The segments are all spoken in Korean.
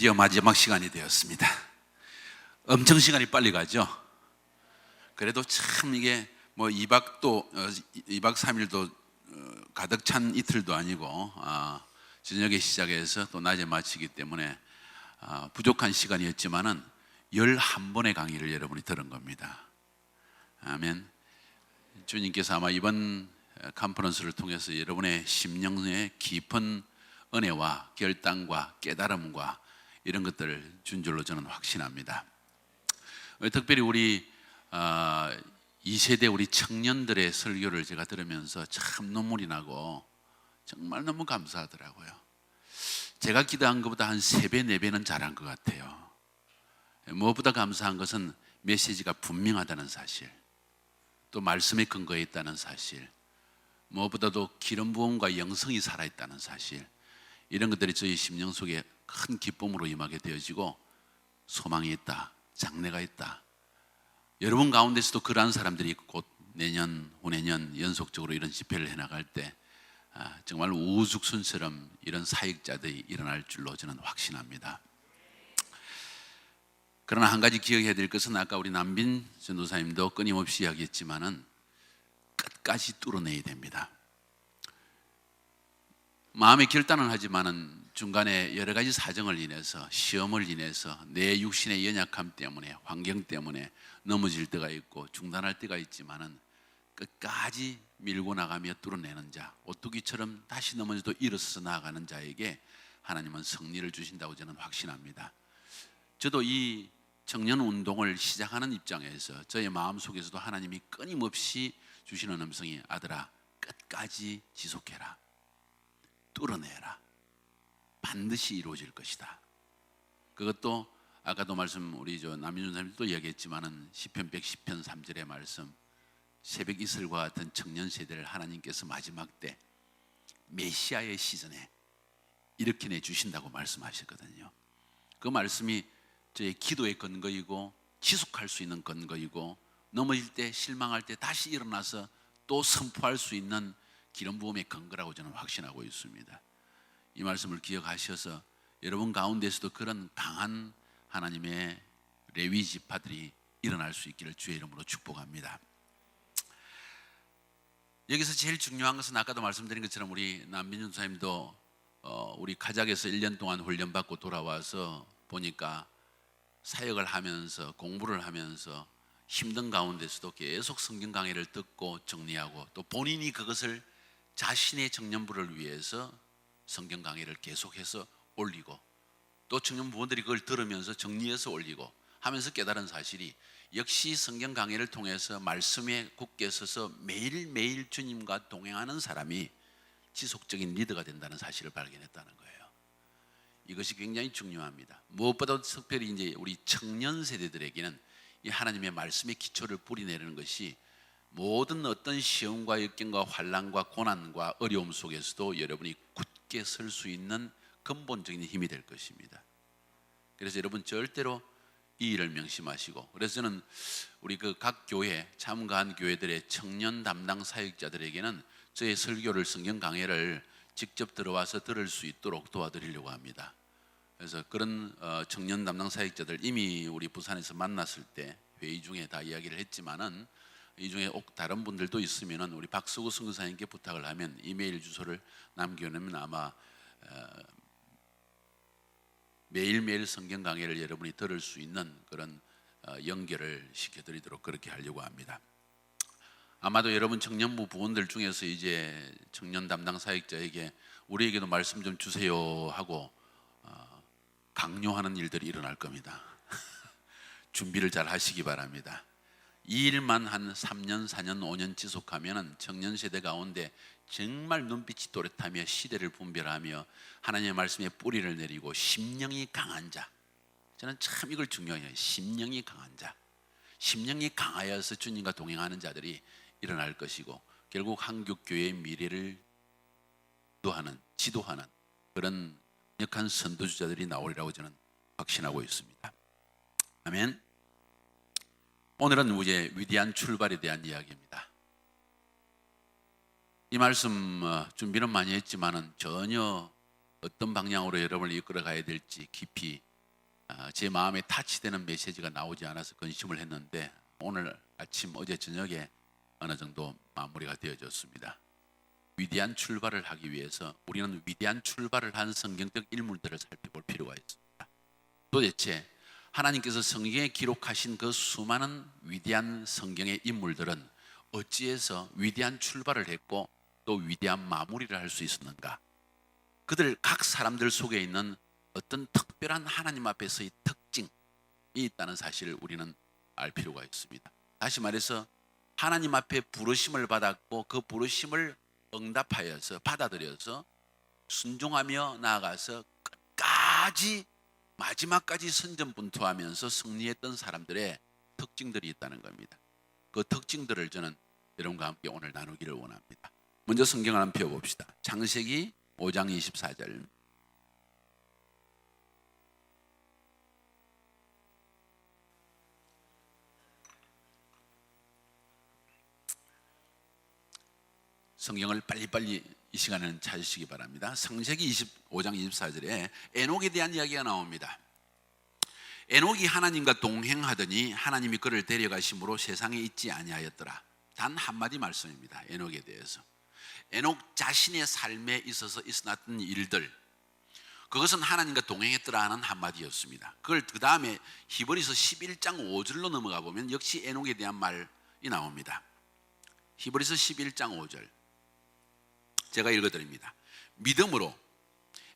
드디어 마지막 시간이 되었습니다. 엄청 시간이 빨리 가죠. 그래도 참 이게 뭐 2박 3일도 가득 찬 이틀도 아니고 저녁에 시작해서 또 낮에 마치기 때문에 부족한 시간이었지만은 11번의 강의를 여러분이 들은 겁니다. 아멘. 주님께서 아마 이번 컨퍼런스를 통해서 여러분의 심령의 깊은 은혜와 결단과 깨달음과 이런 것들을 준 줄로 저는 확신합니다. 특별히 우리 2세대 우리 청년들의 설교를 제가 들으면서 참 눈물이 나고 정말 너무 감사하더라고요. 제가 기도한 것보다 한 3배, 4배는 잘한 것 같아요. 무엇보다 감사한 것은 메시지가 분명하다는 사실, 또 말씀에 근거해 있다는 사실, 무엇보다도 기름 부음과 영성이 살아있다는 사실, 이런 것들이 저희 심령 속에 큰 기쁨으로 임하게 되어지고 소망이 있다, 장래가 있다. 여러분 가운데서도 그러한 사람들이 곧 내년, 후내년 연속적으로 이런 집회를 해나갈 때 정말 우죽순처럼 이런 사역자들이 일어날 줄로 저는 확신합니다. 그러나 한 가지 기억해야 될 것은 아까 우리 남빈 전도사님도 끊임없이 이야기했지만은 끝까지 뚫어내야 됩니다. 마음의 결단은 하지만은 중간에 여러 가지 사정을 인해서, 시험을 인해서, 내 육신의 연약함 때문에, 환경 때문에 넘어질 때가 있고 중단할 때가 있지만은 끝까지 밀고 나가며 뚫어내는 자, 오뚜기처럼 다시 넘어져도 일어서서 나아가는 자에게 하나님은 승리를 주신다고 저는 확신합니다. 저도 이 청년 운동을 시작하는 입장에서 저의 마음속에서도 하나님이 끊임없이 주시는 음성이 아들아, 끝까지 지속해라, 뚫어내라, 반드시 이루어질 것이다. 그것도 아까도 말씀 우리 남인준 선생님도 이야기했지만은 시편 110편 3절의 말씀, 새벽 이슬과 같은 청년 세대를 하나님께서 마지막 때 메시아의 시즌에 일으켜내 주신다고 말씀하셨거든요. 그 말씀이 저의 기도의 근거이고 지속할 수 있는 근거이고 넘어질 때, 실망할 때 다시 일어나서 또 선포할 수 있는 기름 부음의 근거라고 저는 확신하고 있습니다. 이 말씀을 기억하셔서 여러분 가운데서도 그런 강한 하나님의 레위 지파들이 일어날 수 있기를 주의 이름으로 축복합니다. 여기서 제일 중요한 것은 아까도 말씀드린 것처럼 우리 남빈준 사님도 우리 카자흐에서 1년 동안 훈련받고 돌아와서 보니까 사역을 하면서 공부를 하면서 힘든 가운데서도 계속 성경 강의를 듣고 정리하고 또 본인이 그것을 자신의 청년부를 위해서 성경 강의를 계속해서 올리고 또 청년부원들이 그걸 들으면서 정리해서 올리고 하면서 깨달은 사실이 역시 성경 강의를 통해서 말씀에 굳게 서서 매일매일 주님과 동행하는 사람이 지속적인 리더가 된다는 사실을 발견했다는 거예요. 이것이 굉장히 중요합니다. 무엇보다도 특별히 이제 우리 청년 세대들에게는 이 하나님의 말씀의 기초를 뿌리내리는 것이 모든 어떤 시험과 역경과 환난과 고난과 어려움 속에서도 여러분이 굳게 설 수 있는 근본적인 힘이 될 것입니다. 그래서 여러분 절대로 이 일을 명심하시고, 그래서 저는 우리 그 각 교회 참가한 교회들의 청년 담당 사역자들에게는 저의 설교를, 성경 강해를 직접 들어와서 들을 수 있도록 도와드리려고 합니다. 그래서 그런 청년 담당 사역자들 이미 우리 부산에서 만났을 때 회의 중에 다 이야기를 했지만은 이 중에 다른 분들도 있으면은 우리 박수구 선교사님께 부탁을 하면 이메일 주소를 남겨놓으면 아마 매일매일 성경 강해를 여러분이 들을 수 있는 그런 연결을 시켜드리도록 그렇게 하려고 합니다. 아마도 여러분 청년부 부원들 중에서 이제 청년 담당 사역자에게 우리에게도 말씀 좀 주세요 하고 강요하는 일들이 일어날 겁니다. 준비를 잘 하시기 바랍니다. 이 일만 한 3년, 4년, 5년 지속하면 청년 세대 가운데 정말 눈빛이 또렷하며 시대를 분별하며 하나님의 말씀에 뿌리를 내리고 심령이 강한 자, 저는 참 이걸 중요해요. 심령이 강한 자, 심령이 강하여서 주님과 동행하는 자들이 일어날 것이고 결국 한국교회의 미래를 지도하는 그런 강력한 선도주자들이 나오리라고 저는 확신하고 있습니다. 아멘. 오늘은 이제 위대한 출발에 대한 이야기입니다. 이 말씀 준비는 많이 했지만은 전혀 어떤 방향으로 여러분을 이끌어 가야 될지 깊이 제 마음에 타치되는 메시지가 나오지 않아서 근심을 했는데 오늘 아침 어제 저녁에 어느 정도 마무리가 되어졌습니다. 위대한 출발을 하기 위해서 우리는 위대한 출발을 한 성경적 인물들을 살펴볼 필요가 있습니다. 도대체 하나님께서 성경에 기록하신 그 수많은 위대한 성경의 인물들은 어찌해서 위대한 출발을 했고 또 위대한 마무리를 할 수 있었는가? 그들 각 사람들 속에 있는 어떤 특별한 하나님 앞에서의 특징이 있다는 사실을 우리는 알 필요가 있습니다. 다시 말해서 하나님 앞에 부르심을 받았고 그 부르심을 응답하여서 받아들여서 순종하며 나아가서 끝까지 마지막까지 선전분투하면서 승리했던 사람들의 특징들이 있다는 겁니다. 그 특징들을 저는 여러분과 함께 오늘 나누기를 원합니다. 먼저 성경을 한번 펴봅시다. 창세기 5장 24절. 성경을 빨리빨리 이 시간에는 찾으시기 바랍니다. 창세기 25장 24절에 에녹에 대한 이야기가 나옵니다. 에녹이 하나님과 동행하더니 하나님이 그를 데려가심으로 세상에 있지 아니하였더라. 단 한마디 말씀입니다. 에녹에 대해서. 에녹 자신의 삶에 있어서 있었던 일들, 그것은 하나님과 동행했더라 하는 한마디였습니다. 그걸 그 다음에 히브리서 11장 5절로 넘어가 보면 역시 에녹에 대한 말이 나옵니다. 히브리서 11장 5절 제가 읽어드립니다. 믿음으로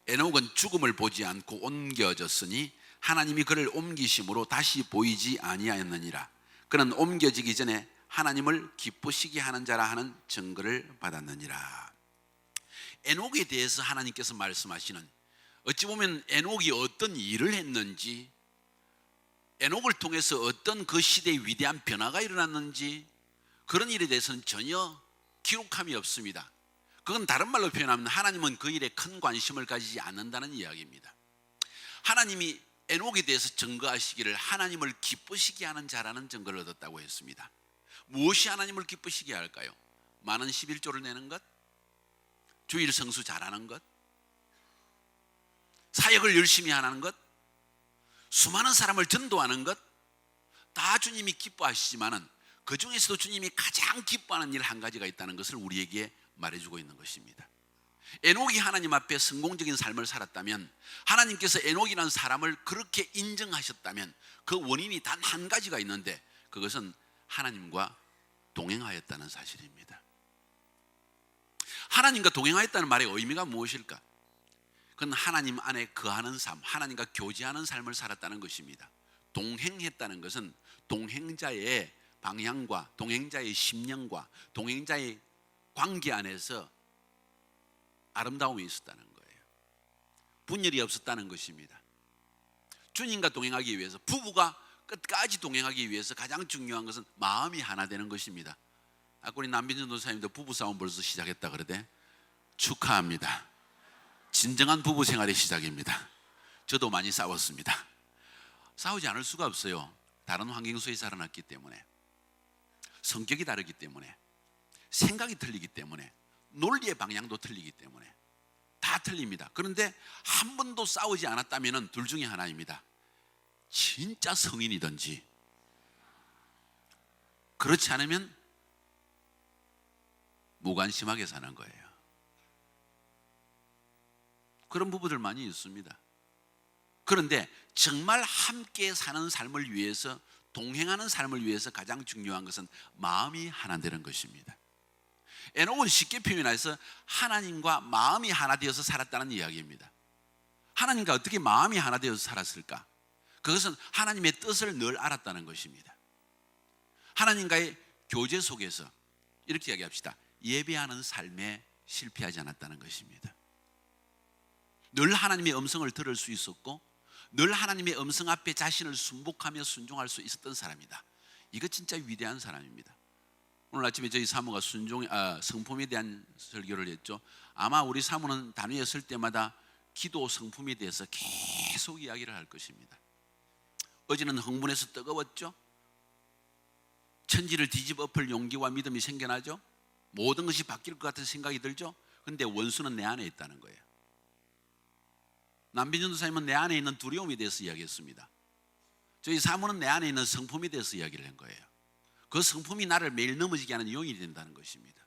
에녹은 죽음을 보지 않고 옮겨졌으니 하나님이 그를 옮기심으로 다시 보이지 아니하였느니라. 그는 옮겨지기 전에 하나님을 기쁘시게 하는 자라 하는 증거를 받았느니라. 에녹에 대해서 하나님께서 말씀하시는, 어찌 보면 에녹이 어떤 일을 했는지, 에녹을 통해서 어떤 그 시대의 위대한 변화가 일어났는지 그런 일에 대해서는 전혀 기록함이 없습니다. 그건 다른 말로 표현하면 하나님은 그 일에 큰 관심을 가지지 않는다는 이야기입니다. 하나님이 에녹에 대해서 증거하시기를 하나님을 기쁘시게 하는 자라는 증거를 얻었다고 했습니다. 무엇이 하나님을 기쁘시게 할까요? 많은 11조를 내는 것, 주일 성수 잘하는 것, 사역을 열심히 하는 것, 수많은 사람을 전도하는 것, 다 주님이 기뻐하시지만은 그 중에서도 주님이 가장 기뻐하는 일 한 가지가 있다는 것을 우리에게 말해주고 있는 것입니다. 에녹이 하나님 앞에 성공적인 삶을 살았다면, 하나님께서 에녹이라는 사람을 그렇게 인정하셨다면 그 원인이 단 한 가지가 있는데 그것은 하나님과 동행하였다는 사실입니다. 하나님과 동행하였다는 말의 의미가 무엇일까? 그건 하나님 안에 거하는 삶, 하나님과 교제하는 삶을 살았다는 것입니다. 동행했다는 것은 동행자의 방향과 동행자의 심령과 동행자의 관계 안에서 아름다움이 있었다는 거예요. 분열이 없었다는 것입니다. 주님과 동행하기 위해서, 부부가 끝까지 동행하기 위해서 가장 중요한 것은 마음이 하나 되는 것입니다. 아까 우리 남빈준 도사님도 부부싸움 벌써 시작했다 그러대. 축하합니다. 진정한 부부 생활의 시작입니다. 저도 많이 싸웠습니다. 싸우지 않을 수가 없어요. 다른 환경 속에 살아났기 때문에, 성격이 다르기 때문에, 생각이 틀리기 때문에, 논리의 방향도 틀리기 때문에 다 틀립니다. 그런데 한 번도 싸우지 않았다면 둘 중에 하나입니다. 진짜 성인이든지, 그렇지 않으면 무관심하게 사는 거예요. 그런 부부들 많이 있습니다. 그런데 정말 함께 사는 삶을 위해서, 동행하는 삶을 위해서 가장 중요한 것은 마음이 하나 되는 것입니다. 에녹은 쉽게 표현해서 하나님과 마음이 하나 되어서 살았다는 이야기입니다. 하나님과 어떻게 마음이 하나 되어서 살았을까? 그것은 하나님의 뜻을 늘 알았다는 것입니다. 하나님과의 교제 속에서 이렇게 이야기합시다. 예배하는 삶에 실패하지 않았다는 것입니다. 늘 하나님의 음성을 들을 수 있었고 늘 하나님의 음성 앞에 자신을 순복하며 순종할 수 있었던 사람이다. 이거 진짜 위대한 사람입니다. 오늘 아침에 저희 사모가 성품에 대한 설교를 했죠. 아마 우리 사모는 단위에 설 때마다 기도 성품에 대해서 계속 이야기를 할 것입니다. 어제는 흥분해서 뜨거웠죠. 천지를 뒤집어 엎을 용기와 믿음이 생겨나죠. 모든 것이 바뀔 것 같은 생각이 들죠. 그런데 원수는 내 안에 있다는 거예요. 남빈준 도사님은 내 안에 있는 두려움에 대해서 이야기했습니다. 저희 사모는 내 안에 있는 성품에 대해서 이야기를 한 거예요. 그 성품이 나를 매일 넘어지게 하는 용이 된다는 것입니다.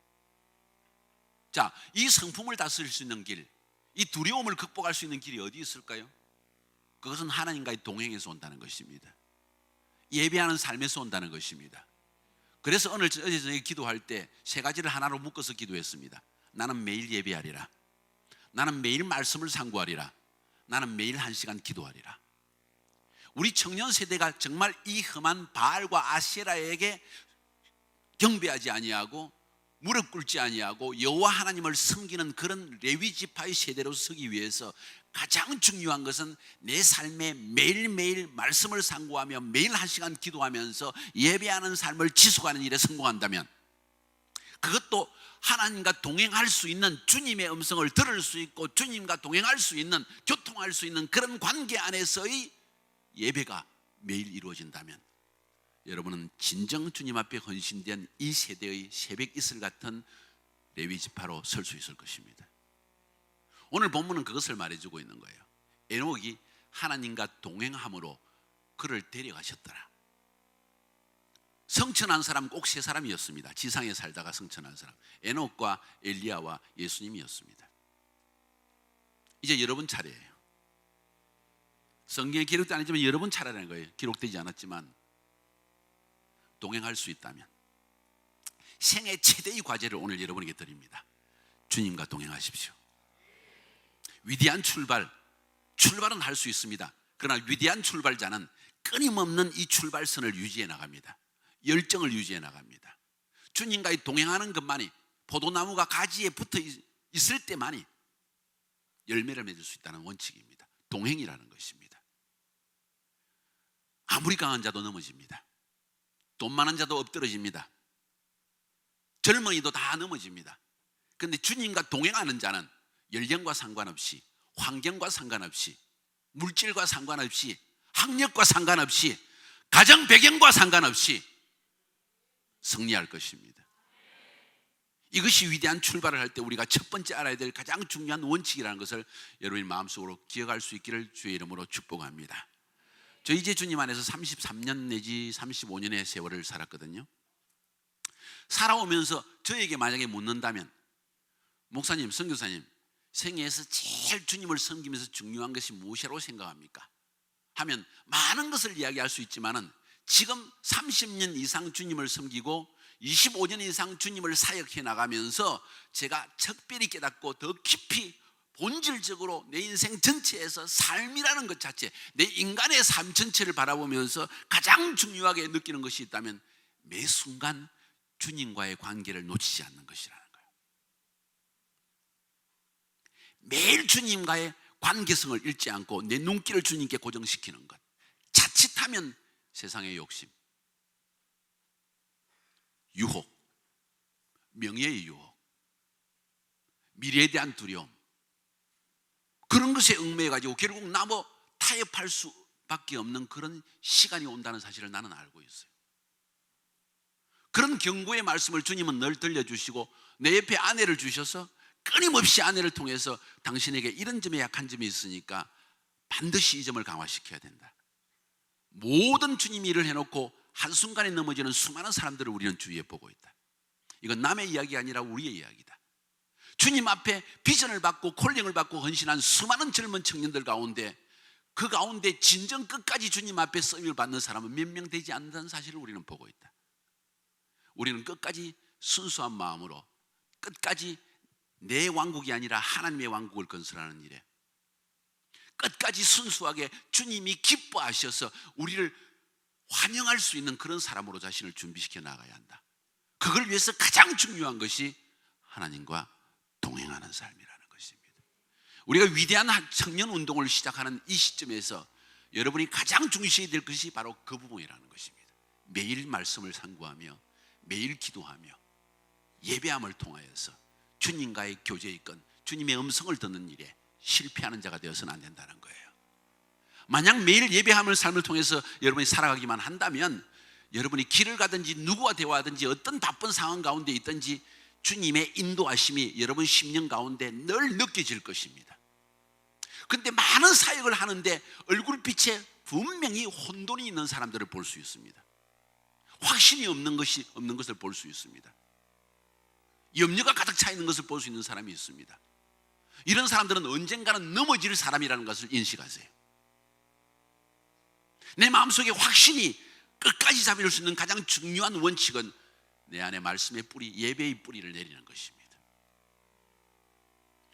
자, 이 성품을 다스릴 수 있는 길, 이 두려움을 극복할 수 있는 길이 어디 있을까요? 그것은 하나님과의 동행에서 온다는 것입니다. 예배하는 삶에서 온다는 것입니다. 그래서 어제 저녁에 기도할 때 세 가지를 하나로 묶어서 기도했습니다. 나는 매일 예배하리라. 나는 매일 말씀을 상고하리라. 나는 매일 1시간 기도하리라. 우리 청년 세대가 정말 이 험한 바알과 아세라에게 경배하지 아니하고 무릎 꿇지 아니하고 여호와 하나님을 섬기는 그런 레위 지파의 세대로 서기 위해서 가장 중요한 것은 내 삶에 매일매일 말씀을 상고하며 매일 1시간 기도하면서 예배하는 삶을 지속하는 일에 성공한다면, 그것도 하나님과 동행할 수 있는, 주님의 음성을 들을 수 있고 주님과 동행할 수 있는, 교통할 수 있는 그런 관계 안에서의 예배가 매일 이루어진다면, 여러분은 진정 주님 앞에 헌신된 이 세대의 새벽 이슬 같은 레위 지파로 설 수 있을 것입니다. 오늘 본문은 그것을 말해주고 있는 거예요. 에녹이 하나님과 동행함으로 그를 데려가셨더라. 성천한 사람 꼭 세 사람이었습니다. 지상에 살다가 성천한 사람, 에녹과 엘리야와 예수님이었습니다. 이제 여러분 차례예요. 성경에 기록되지 않았지만 여러분 차례라는 거예요. 기록되지 않았지만 동행할 수 있다면 생애 최대의 과제를 오늘 여러분에게 드립니다. 주님과 동행하십시오. 위대한 출발은 할 수 있습니다. 그러나 위대한 출발자는 끊임없는 이 출발선을 유지해 나갑니다. 열정을 유지해 나갑니다. 주님과 동행하는 것만이, 포도나무가 가지에 붙어 있을 때만이 열매를 맺을 수 있다는 원칙입니다. 동행이라는 것입니다. 아무리 강한 자도 넘어집니다. 돈 많은 자도 엎드러집니다. 젊은이도 다 넘어집니다. 그런데 주님과 동행하는 자는 연령과 상관없이, 환경과 상관없이, 물질과 상관없이, 학력과 상관없이, 가정 배경과 상관없이 승리할 것입니다. 이것이 위대한 출발을 할 때 우리가 첫 번째 알아야 될 가장 중요한 원칙이라는 것을 여러분이 마음속으로 기억할 수 있기를 주의 이름으로 축복합니다. 저 이제 주님 안에서 33년 내지 35년의 세월을 살았거든요. 살아오면서 저에게 만약에 묻는다면, 목사님, 선교사님, 생애에서 제일 주님을 섬기면서 중요한 것이 무엇이라고 생각합니까? 하면 많은 것을 이야기할 수 있지만은, 지금 30년 이상 주님을 섬기고 25년 이상 주님을 사역해 나가면서 제가 특별히 깨닫고 더 깊이 본질적으로 내 인생 전체에서 삶이라는 것 자체, 내 인간의 삶 전체를 바라보면서 가장 중요하게 느끼는 것이 있다면 매 순간 주님과의 관계를 놓치지 않는 것이라는 거예요. 매일 주님과의 관계성을 잃지 않고 내 눈길을 주님께 고정시키는 것. 자칫하면 세상의 욕심, 유혹, 명예의 유혹, 미래에 대한 두려움, 그런 것에 얽매여가지고 결국 나무 타협할 수밖에 없는 그런 시간이 온다는 사실을 나는 알고 있어요. 그런 경고의 말씀을 주님은 늘 들려주시고 내 옆에 아내를 주셔서 끊임없이 아내를 통해서 당신에게 이런 점에 약한 점이 있으니까 반드시 이 점을 강화시켜야 된다. 모든 주님이 일을 해놓고 한순간에 넘어지는 수많은 사람들을 우리는 주위에 보고 있다. 이건 남의 이야기가 아니라 우리의 이야기다. 주님 앞에 비전을 받고 콜링을 받고 헌신한 수많은 젊은 청년들 가운데, 그 가운데 진정 끝까지 주님 앞에 쓰임을 받는 사람은 몇 명 되지 않는다는 사실을 우리는 보고 있다. 우리는 끝까지 순수한 마음으로 끝까지 내 왕국이 아니라 하나님의 왕국을 건설하는 일에 끝까지 순수하게 주님이 기뻐하셔서 우리를 환영할 수 있는 그런 사람으로 자신을 준비시켜 나가야 한다. 그걸 위해서 가장 중요한 것이 하나님과 동행하는 삶이라는 것입니다. 우리가 위대한 청년 운동을 시작하는 이 시점에서 여러분이 가장 중시해야 될 것이 바로 그 부분이라는 것입니다. 매일 말씀을 상고하며 매일 기도하며 예배함을 통하여서 주님과의 교제의 건, 주님의 음성을 듣는 일에 실패하는 자가 되어서는 안 된다는 거예요. 만약 매일 예배함을 삶을 통해서 여러분이 살아가기만 한다면 여러분이 길을 가든지 누구와 대화하든지 어떤 바쁜 상황 가운데 있든지 주님의 인도하심이 여러분 심령 가운데 늘 느껴질 것입니다. 그런데 많은 사역을 하는데 얼굴빛에 분명히 혼돈이 있는 사람들을 볼 수 있습니다. 확신이 없는 것을 볼 수 있습니다. 염려가 가득 차 있는 것을 볼 수 있는 사람이 있습니다. 이런 사람들은 언젠가는 넘어질 사람이라는 것을 인식하세요. 내 마음속에 확신이 끝까지 잡힐 수 있는 가장 중요한 원칙은 내 안에 말씀의 뿌리, 예배의 뿌리를 내리는 것입니다.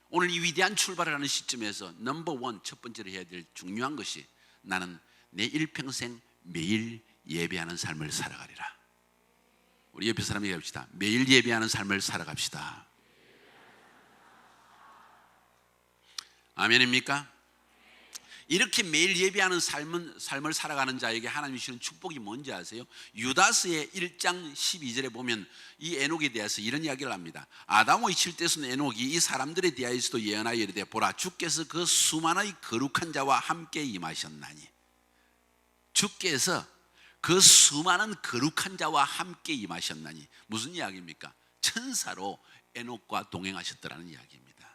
오늘 이 위대한 출발을 하는 시점에서 넘버 원, 첫 번째로 해야 될 중요한 것이 나는 내 일평생 매일 예배하는 삶을 살아가리라. 우리 옆에 사람에게 합시다. 매일 예배하는 삶을 살아갑시다. 아멘입니까? 이렇게 매일 예배하는 삶을 살아가는 자에게 하나님이 주시는 축복이 뭔지 아세요? 유다서의 1장 12절에 보면 이 에녹에 대해서 이런 이야기를 합니다. 아담의 칠대손 에녹이 이 사람들에 대하여서도 예언하여 이르되 보라 주께서 그 수만의 거룩한 자와 함께 임하셨나니. 주께서 그 수많은 거룩한 자와 함께 임하셨나니. 무슨 이야기입니까? 천사로 에녹과 동행하셨더라는 이야기입니다.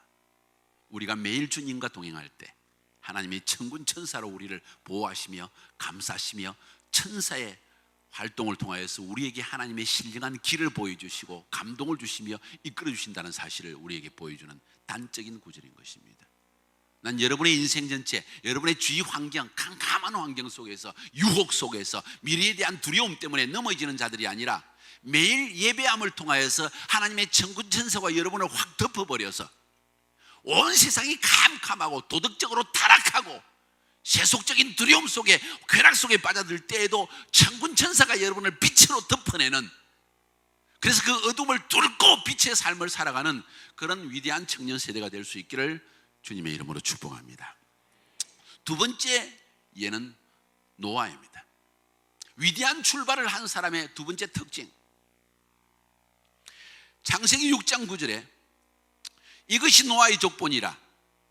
우리가 매일 주님과 동행할 때 하나님이 천군 천사로 우리를 보호하시며 감싸시며 천사의 활동을 통하여서 우리에게 하나님의 신령한 길을 보여주시고 감동을 주시며 이끌어 주신다는 사실을 우리에게 보여주는 단적인 구절인 것입니다. 난 여러분의 인생 전체, 여러분의 주위 환경, 캄캄한 환경 속에서, 유혹 속에서 미래에 대한 두려움 때문에 넘어지는 자들이 아니라 매일 예배함을 통하여서 하나님의 천군 천사가 여러분을 확 덮어버려서 온 세상이 캄캄하고 도덕적으로 타락하고 세속적인 두려움 속에, 쾌락 속에 빠져들 때에도 천군 천사가 여러분을 빛으로 덮어내는, 그래서 그 어둠을 뚫고 빛의 삶을 살아가는 그런 위대한 청년 세대가 될 수 있기를 주님의 이름으로 축복합니다. 두 번째 예는 노아입니다. 위대한 출발을 한 사람의 두 번째 특징, 창세기 6장 9절에 이것이 노아의 족본이라.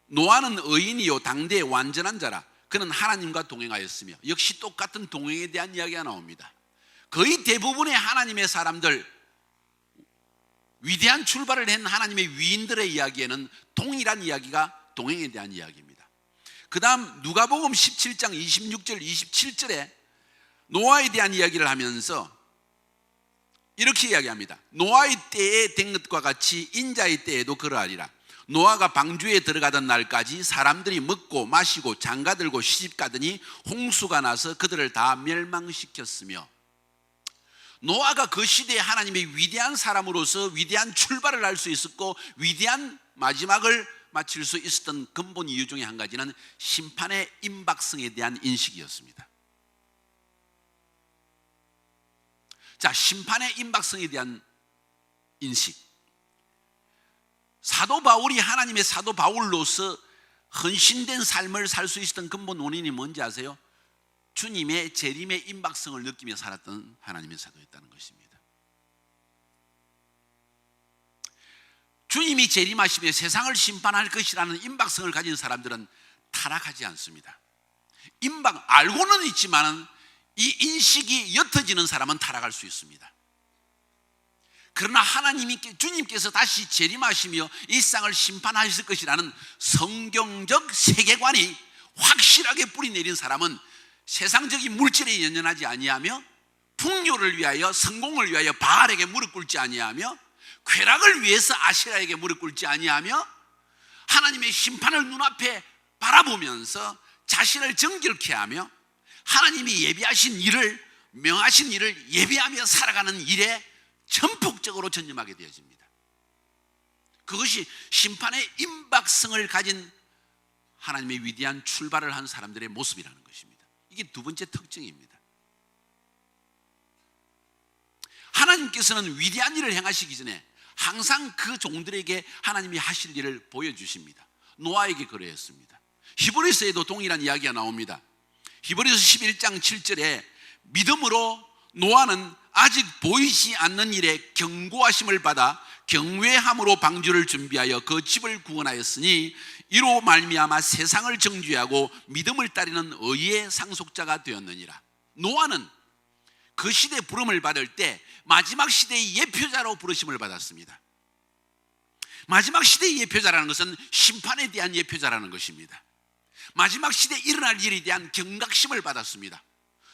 노아는 의인이요 당대의 완전한 자라. 그는 하나님과 동행하였으며. 역시 똑같은 동행에 대한 이야기가 나옵니다. 거의 대부분의 하나님의 사람들, 위대한 출발을 한 하나님의 위인들의 이야기에는 동일한 이야기가 동행에 대한 이야기입니다. 그 다음 누가복음 17장 26절 27절에 노아에 대한 이야기를 하면서 이렇게 이야기합니다. 노아의 때에 된 것과 같이 인자의 때에도 그러하리라. 노아가 방주에 들어가던 날까지 사람들이 먹고 마시고 장가들고 시집가더니 홍수가 나서 그들을 다 멸망시켰으며. 노아가 그 시대에 하나님의 위대한 사람으로서 위대한 출발을 할 수 있었고 위대한 마지막을 마칠 수 있었던 근본 이유 중에 한 가지는 심판의 임박성에 대한 인식이었습니다. 자, 심판의 임박성에 대한 인식. 사도 바울이 하나님의 사도 바울로서 헌신된 삶을 살 수 있었던 근본 원인이 뭔지 아세요? 주님의 재림의 임박성을 느끼며 살았던 하나님의 사도였다는 것입니다. 주님이 재림하시며 세상을 심판할 것이라는 임박성을 가진 사람들은 타락하지 않습니다. 임박 알고는 있지만은 이 인식이 옅어지는 사람은 타락할 수 있습니다. 그러나 주님께서 다시 재림하시며 이 세상을 심판하실 것이라는 성경적 세계관이 확실하게 뿌리 내린 사람은 세상적인 물질에 연연하지 아니하며 풍요를 위하여 성공을 위하여 바알에게 무릎 꿇지 아니하며 쾌락을 위해서 아시라에게 무릎 꿇지 아니하며 하나님의 심판을 눈앞에 바라보면서 자신을 정결케 하며 하나님이 예비하신 일을, 명하신 일을 예비하며 살아가는 일에 전폭적으로 전념하게 되어집니다. 그것이 심판의 임박성을 가진 하나님의 위대한 출발을 한 사람들의 모습이라는 것입니다. 이게 두 번째 특징입니다. 하나님께서는 위대한 일을 행하시기 전에 항상 그 종들에게 하나님이 하실 일을 보여주십니다. 노아에게 그러했습니다. 히브리서에도 동일한 이야기가 나옵니다. 히브리서 11장 7절에 믿음으로 노아는 아직 보이지 않는 일에 경고하심을 받아 경외함으로 방주를 준비하여 그 집을 구원하였으니 이로 말미암아 세상을 정죄하고 믿음을 따르는 의의 상속자가 되었느니라. 노아는 그 시대 부름을 받을 때 마지막 시대의 예표자로 부르심을 받았습니다. 마지막 시대의 예표자라는 것은 심판에 대한 예표자라는 것입니다. 마지막 시대에 일어날 일에 대한 경각심을 받았습니다.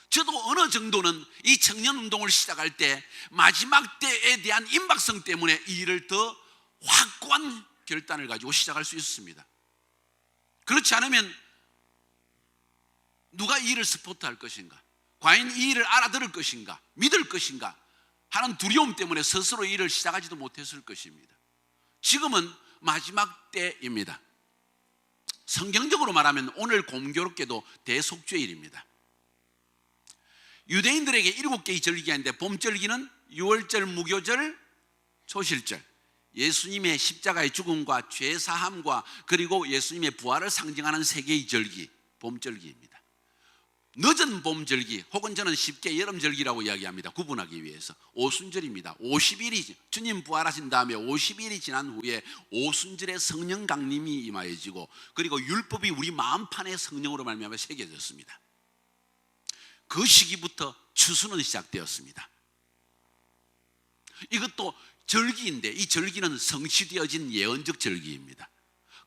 저도 어느 정도는 이 청년운동을 시작할 때 마지막 때에 대한 임박성 때문에 이 일을 더 확고한 결단을 가지고 시작할 수 있었습니다. 그렇지 않으면 누가 이 일을 스포트할 것인가, 과연 이 일을 알아들을 것인가, 믿을 것인가 하는 두려움 때문에 스스로 이 일을 시작하지도 못했을 것입니다. 지금은 마지막 때입니다. 성경적으로 말하면 오늘 공교롭게도 대속죄일입니다. 유대인들에게 7개의 절기가 있는데 봄절기는 유월절, 무교절, 초실절, 예수님의 십자가의 죽음과 죄사함과 그리고 예수님의 부활을 상징하는 3개의 절기, 봄절기입니다. 늦은 봄절기 혹은 저는 쉽게 여름절기라고 이야기합니다. 구분하기 위해서 오순절입니다. 50일이 주님 부활하신 다음에 50일이 지난 후에 오순절에 성령 강림이 임하여지고 그리고 율법이 우리 마음판에 성령으로 말미암아 새겨졌습니다. 그 시기부터 추수는 시작되었습니다. 이것도 절기인데 이 절기는 성취되어진 예언적 절기입니다.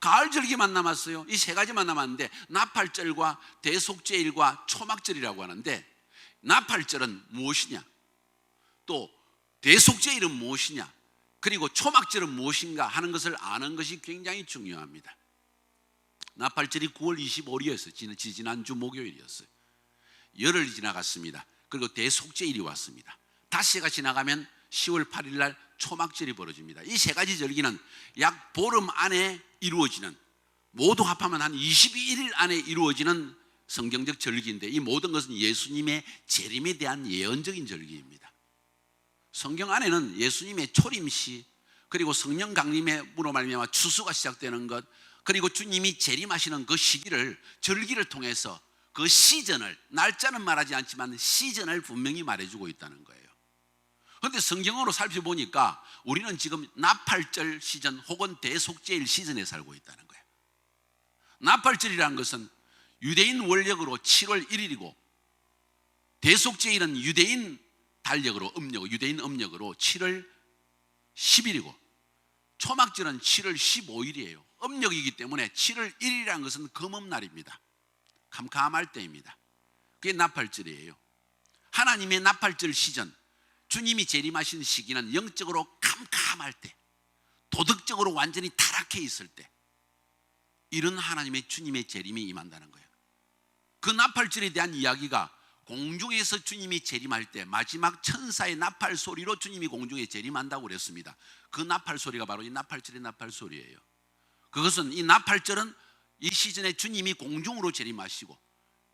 가을 절기만 남았어요. 이 3가지만 남았는데 나팔절과 대속죄일과 초막절이라고 하는데, 나팔절은 무엇이냐, 또 대속죄일은 무엇이냐, 그리고 초막절은 무엇인가 하는 것을 아는 것이 굉장히 중요합니다. 나팔절이 9월 25일이었어요. 지난주 목요일이었어요. 열흘이 지나갔습니다. 그리고 대속죄일이 왔습니다. 닷새가 지나가면 10월 8일 날 초막절이 벌어집니다. 이 3가지 절기는 약 보름 안에 이루어지는, 모두 합하면 한 22일 안에 이루어지는 성경적 절기인데, 이 모든 것은 예수님의 재림에 대한 예언적인 절기입니다. 성경 안에는 예수님의 초림시, 그리고 성령 강림으로 말미암아 추수가 시작되는 것, 그리고 주님이 재림하시는 그 시기를, 절기를 통해서 그 시즌을, 날짜는 말하지 않지만 시즌을 분명히 말해주고 있다는 거예요. 그런데 성경으로 살펴보니까 우리는 지금 나팔절 시즌 혹은 대속죄일 시즌에 살고 있다는 거예요. 나팔절이라는 것은 유대인 원력으로 7월 1일이고 대속죄일은 유대인 달력으로 유대인 음력으로 7월 10일이고 초막절은 7월 15일이에요. 음력이기 때문에 7월 1일이라는 것은 금음날입니다. 캄캄할 때입니다. 그게 나팔절이에요. 하나님의 나팔절 시즌, 주님이 재림하신 시기는 영적으로 캄캄할 때, 도덕적으로 완전히 타락해 있을 때, 이런 하나님의 주님의 재림이 임한다는 거예요. 그 나팔절에 대한 이야기가 공중에서 주님이 재림할 때 마지막 천사의 나팔 소리로 주님이 공중에 재림한다고 그랬습니다. 그 나팔 소리가 바로 이 나팔절의 나팔 소리예요. 그것은, 이 나팔절은 이 시즌에 주님이 공중으로 재림하시고,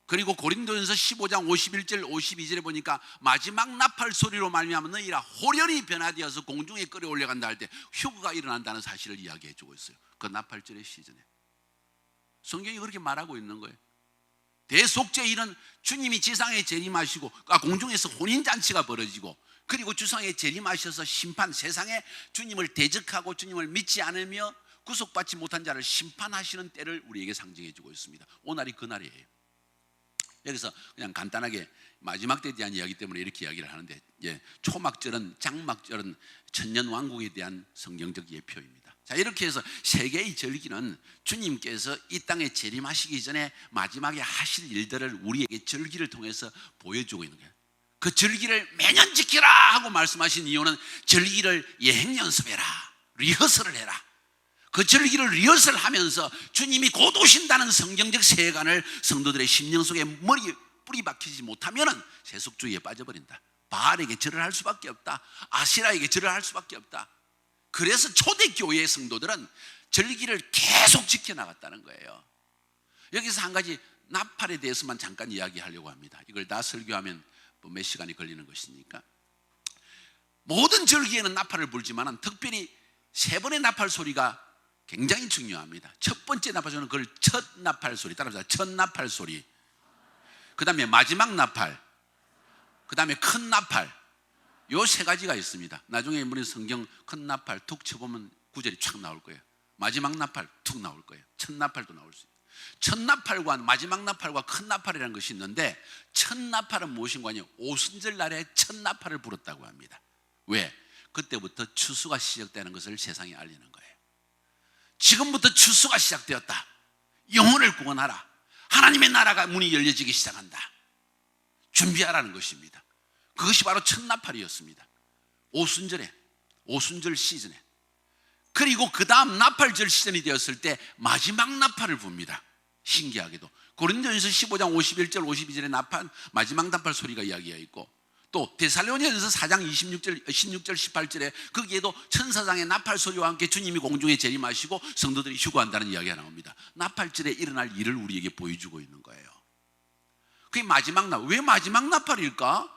그리고 고린도전서 15장 51절 52절에 보니까 마지막 나팔 소리로 말미암아 너희라 호련히 변화되어서 공중에 끌어올려간다 할 때 휴거가 일어난다는 사실을 이야기해 주고 있어요. 그 나팔절의 시즌에 성경이 그렇게 말하고 있는 거예요. 대속죄일은 주님이 지상에 재림하시고 공중에서 혼인잔치가 벌어지고, 그리고 주상에 재림하셔서 심판, 세상에 주님을 대적하고 주님을 믿지 않으며 구속받지 못한 자를 심판하시는 때를 우리에게 상징해 주고 있습니다. 오늘이 그날이에요. 여기서 그냥 간단하게 마지막 때에 대한 이야기 때문에 이렇게 이야기를 하는데, 초막절은, 장막절은 천년왕국에 대한 성경적 예표입니다. 자, 이렇게 해서 3개의 절기는 주님께서 이 땅에 재림하시기 전에 마지막에 하실 일들을 우리에게 절기를 통해서 보여주고 있는 거예요. 그 절기를 매년 지키라 하고 말씀하신 이유는 절기를 예행 연습해라, 리허설을 해라. 그 절기를 리허설하면서 주님이 곧 오신다는 성경적 세관을 성도들의 심령 속에 뿌리 박히지 못하면 세속주의에 빠져버린다. 바알에게 절을 할 수밖에 없다. 아시라에게 절을 할 수밖에 없다. 그래서 초대교회의 성도들은 절기를 계속 지켜나갔다는 거예요. 여기서 한 가지 나팔에 대해서만 잠깐 이야기하려고 합니다. 이걸 다 설교하면 몇 시간이 걸리는 것이니까. 모든 절기에는 나팔을 불지만 특별히 3번의 나팔 소리가 굉장히 중요합니다. 첫 번째 나팔 소리는 그걸 첫 나팔 소리, 따라서 첫 나팔 소리, 그 다음에 마지막 나팔, 그 다음에 큰 나팔, 요 3가지가 있습니다. 나중에 우리 성경 큰 나팔 툭 쳐보면 구절이 촥 나올 거예요. 마지막 나팔 툭 나올 거예요. 첫 나팔도 나올 수 있어요. 첫 나팔과 마지막 나팔과 큰 나팔이라는 것이 있는데, 첫 나팔은 무엇인가 하냐, 오순절 날에 첫 나팔을 불었다고 합니다. 왜? 그때부터 추수가 시작되는 것을 세상에 알리는 거예요. 지금부터 추수가 시작되었다. 영혼을 구원하라. 하나님의 나라가 문이 열려지기 시작한다. 준비하라는 것입니다. 그것이 바로 첫 나팔이었습니다. 오순절 시즌에. 그리고 그 다음 나팔절 시즌이 되었을 때 마지막 나팔을 붑니다. 신기하게도 고린도전서 15장 51절 52절의 나팔, 마지막 나팔 소리가 이야기가 있고, 또 데살로니가전서 4장 16절 18절에 거기에도 천사장의 나팔 소리와 함께 주님이 공중에 재림하시고 성도들이 휴거한다는 이야기가 나옵니다. 나팔절에 일어날 일을 우리에게 보여주고 있는 거예요. 그게 마지막 나팔. 왜 마지막 나팔일까?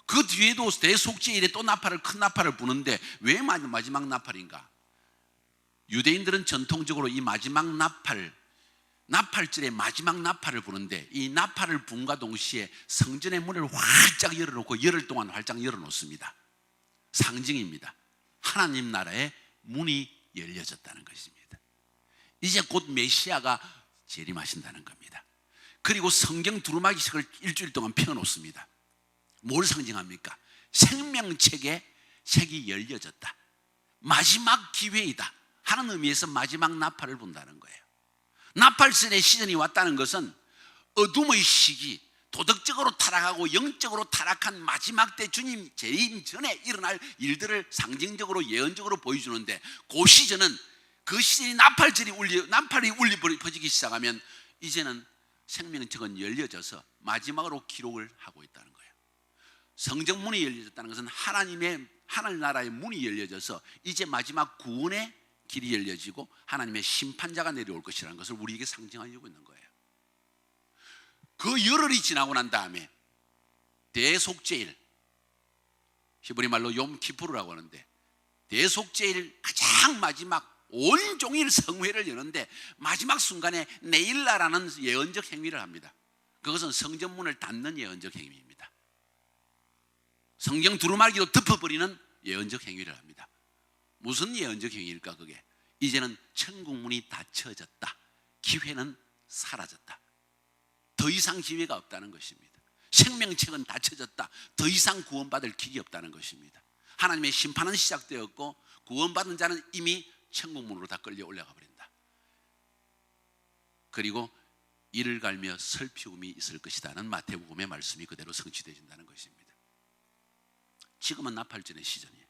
그 뒤에도 대속죄일에 또 큰 나팔을 부는데 왜 마지막 나팔인가? 유대인들은 전통적으로 이 마지막 나팔절에 마지막 나팔을 부는데, 이 나팔을 분과 동시에 성전의 문을 활짝 열어놓고 열흘 동안 활짝 열어놓습니다. 상징입니다. 하나님 나라의 문이 열려졌다는 것입니다. 이제 곧 메시아가 재림하신다는 겁니다. 그리고 성경 두루마기책을 일주일 동안 펴놓습니다. 뭘 상징합니까? 생명책의 책이 열려졌다, 마지막 기회이다 하는 의미에서 마지막 나팔을 분다는 거예요. 나팔절의 시즌이 왔다는 것은 어둠의 시기, 도덕적으로 타락하고 영적으로 타락한 마지막 때 주님 재림 전에 일어날 일들을 상징적으로 예언적으로 보여주는데, 그 시즌은, 그 시즌이 나팔이 울려 퍼지기 시작하면 이제는 생명책은 열려져서 마지막으로 기록을 하고 있다는 거예요. 성전문이 열려졌다는 것은 하늘나라의 문이 열려져서 이제 마지막 구원의 길이 열려지고 하나님의 심판자가 내려올 것이라는 것을 우리에게 상징하려고 있는 거예요. 그 열흘이 지나고 난 다음에 대속죄일, 히브리 말로 욤키푸르라고 하는데, 대속죄일 가장 마지막 온종일 성회를 여는데 마지막 순간에 네일라라는 예언적 행위를 합니다. 그것은 성전문을 닫는 예언적 행위입니다. 성경 두루마기로 덮어버리는 예언적 행위를 합니다. 무슨 예언적 행위일까? 그게 이제는 천국문이 닫혀졌다, 기회는 사라졌다, 더 이상 기회가 없다는 것입니다. 생명책은 닫혀졌다, 더 이상 구원받을 길이 없다는 것입니다. 하나님의 심판은 시작되었고 구원받은 자는 이미 천국문으로 다 끌려 올라가 버린다. 그리고 이를 갈며 슬피움이 있을 것이다는 마태복음의 말씀이 그대로 성취되어진다는 것입니다. 지금은 나팔절의 시즌이에요.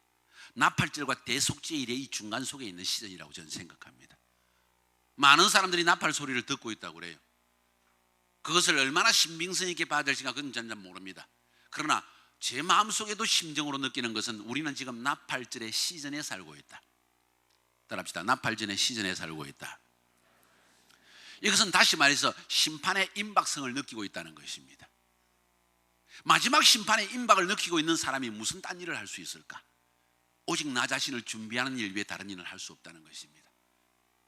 나팔절과 대속죄일의 이 중간 속에 있는 시즌이라고 저는 생각합니다. 많은 사람들이 나팔 소리를 듣고 있다고 그래요. 그것을 얼마나 신빙성 있게 봐야 될지가 그건 잘 모릅니다. 그러나 제 마음속에도 심정으로 느끼는 것은 우리는 지금 나팔절의 시즌에 살고 있다. 따라합시다. 나팔절의 시즌에 살고 있다. 이것은 다시 말해서 심판의 임박성을 느끼고 있다는 것입니다. 마지막 심판의 임박을 느끼고 있는 사람이 무슨 딴 일을 할 수 있을까? 오직 나 자신을 준비하는 일 외에 다른 일을 할 수 없다는 것입니다.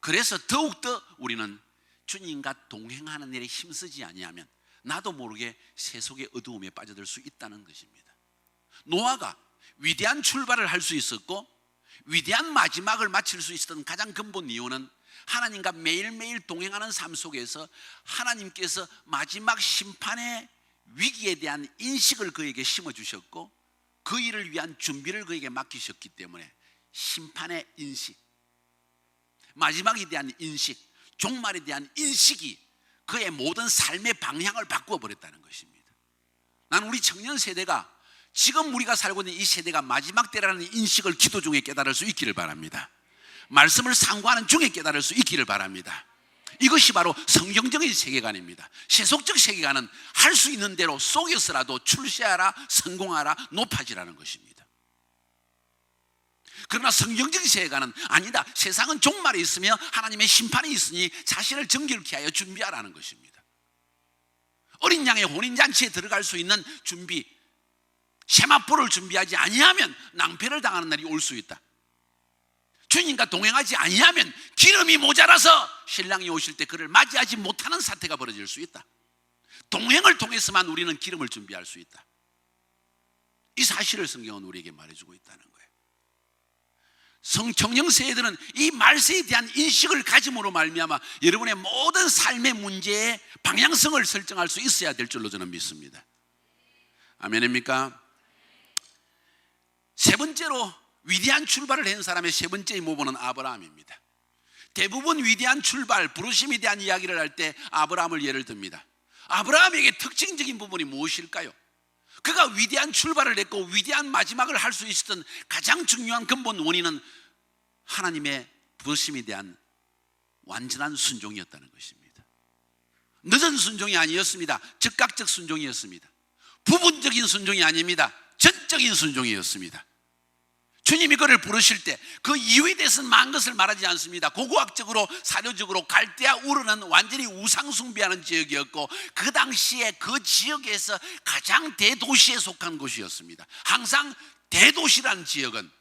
그래서 더욱더 우리는 주님과 동행하는 일에 힘쓰지 아니하면 나도 모르게 세속의 어두움에 빠져들 수 있다는 것입니다. 노아가 위대한 출발을 할 수 있었고 위대한 마지막을 마칠 수 있었던 가장 근본 이유는 하나님과 매일매일 동행하는 삶 속에서 하나님께서 마지막 심판의 위기에 대한 인식을 그에게 심어주셨고 그 일을 위한 준비를 그에게 맡기셨기 때문에 심판의 인식, 마지막에 대한 인식, 종말에 대한 인식이 그의 모든 삶의 방향을 바꾸어 버렸다는 것입니다. 난 우리 청년 세대가, 지금 우리가 살고 있는 이 세대가 마지막 때라는 인식을 기도 중에 깨달을 수 있기를 바랍니다. 말씀을 상고하는 중에 깨달을 수 있기를 바랍니다. 이것이 바로 성경적인 세계관입니다. 세속적 세계관은 할 수 있는 대로 속여서라도 출세하라, 성공하라, 높아지라는 것입니다. 그러나 성경적인 세계관은 아니다, 세상은 종말이 있으며 하나님의 심판이 있으니 자신을 정결케 하여 준비하라는 것입니다. 어린 양의 혼인잔치에 들어갈 수 있는 준비, 세마포를 준비하지 아니하면 낭패를 당하는 날이 올 수 있다. 주님과 동행하지 아니하면 기름이 모자라서 신랑이 오실 때 그를 맞이하지 못하는 사태가 벌어질 수 있다. 동행을 통해서만 우리는 기름을 준비할 수 있다. 이 사실을 성경은 우리에게 말해주고 있다는 거예요. 청년 세대들은 이 말세에 대한 인식을 가짐으로 말미암아 여러분의 모든 삶의 문제의 방향성을 설정할 수 있어야 될 줄로 저는 믿습니다. 아멘입니까? 세 번째로 위대한 출발을 한 사람의 세 번째 모범은 아브라함입니다. 대부분 위대한 출발, 부르심에 대한 이야기를 할 때 아브라함을 예를 듭니다. 아브라함에게 특징적인 부분이 무엇일까요? 그가 위대한 출발을 했고 위대한 마지막을 할 수 있었던 가장 중요한 근본 원인은 하나님의 부르심에 대한 완전한 순종이었다는 것입니다. 늦은 순종이 아니었습니다. 즉각적 순종이었습니다. 부분적인 순종이 아닙니다. 전적인 순종이었습니다. 주님이 그를 부르실 때 그 이유에 대해서는 많은 것을 말하지 않습니다. 고고학적으로 사료적으로 갈대아 우르는 완전히 우상 숭배하는 지역이었고 그 당시에 그 지역에서 가장 대도시에 속한 곳이었습니다. 항상 대도시라는 지역은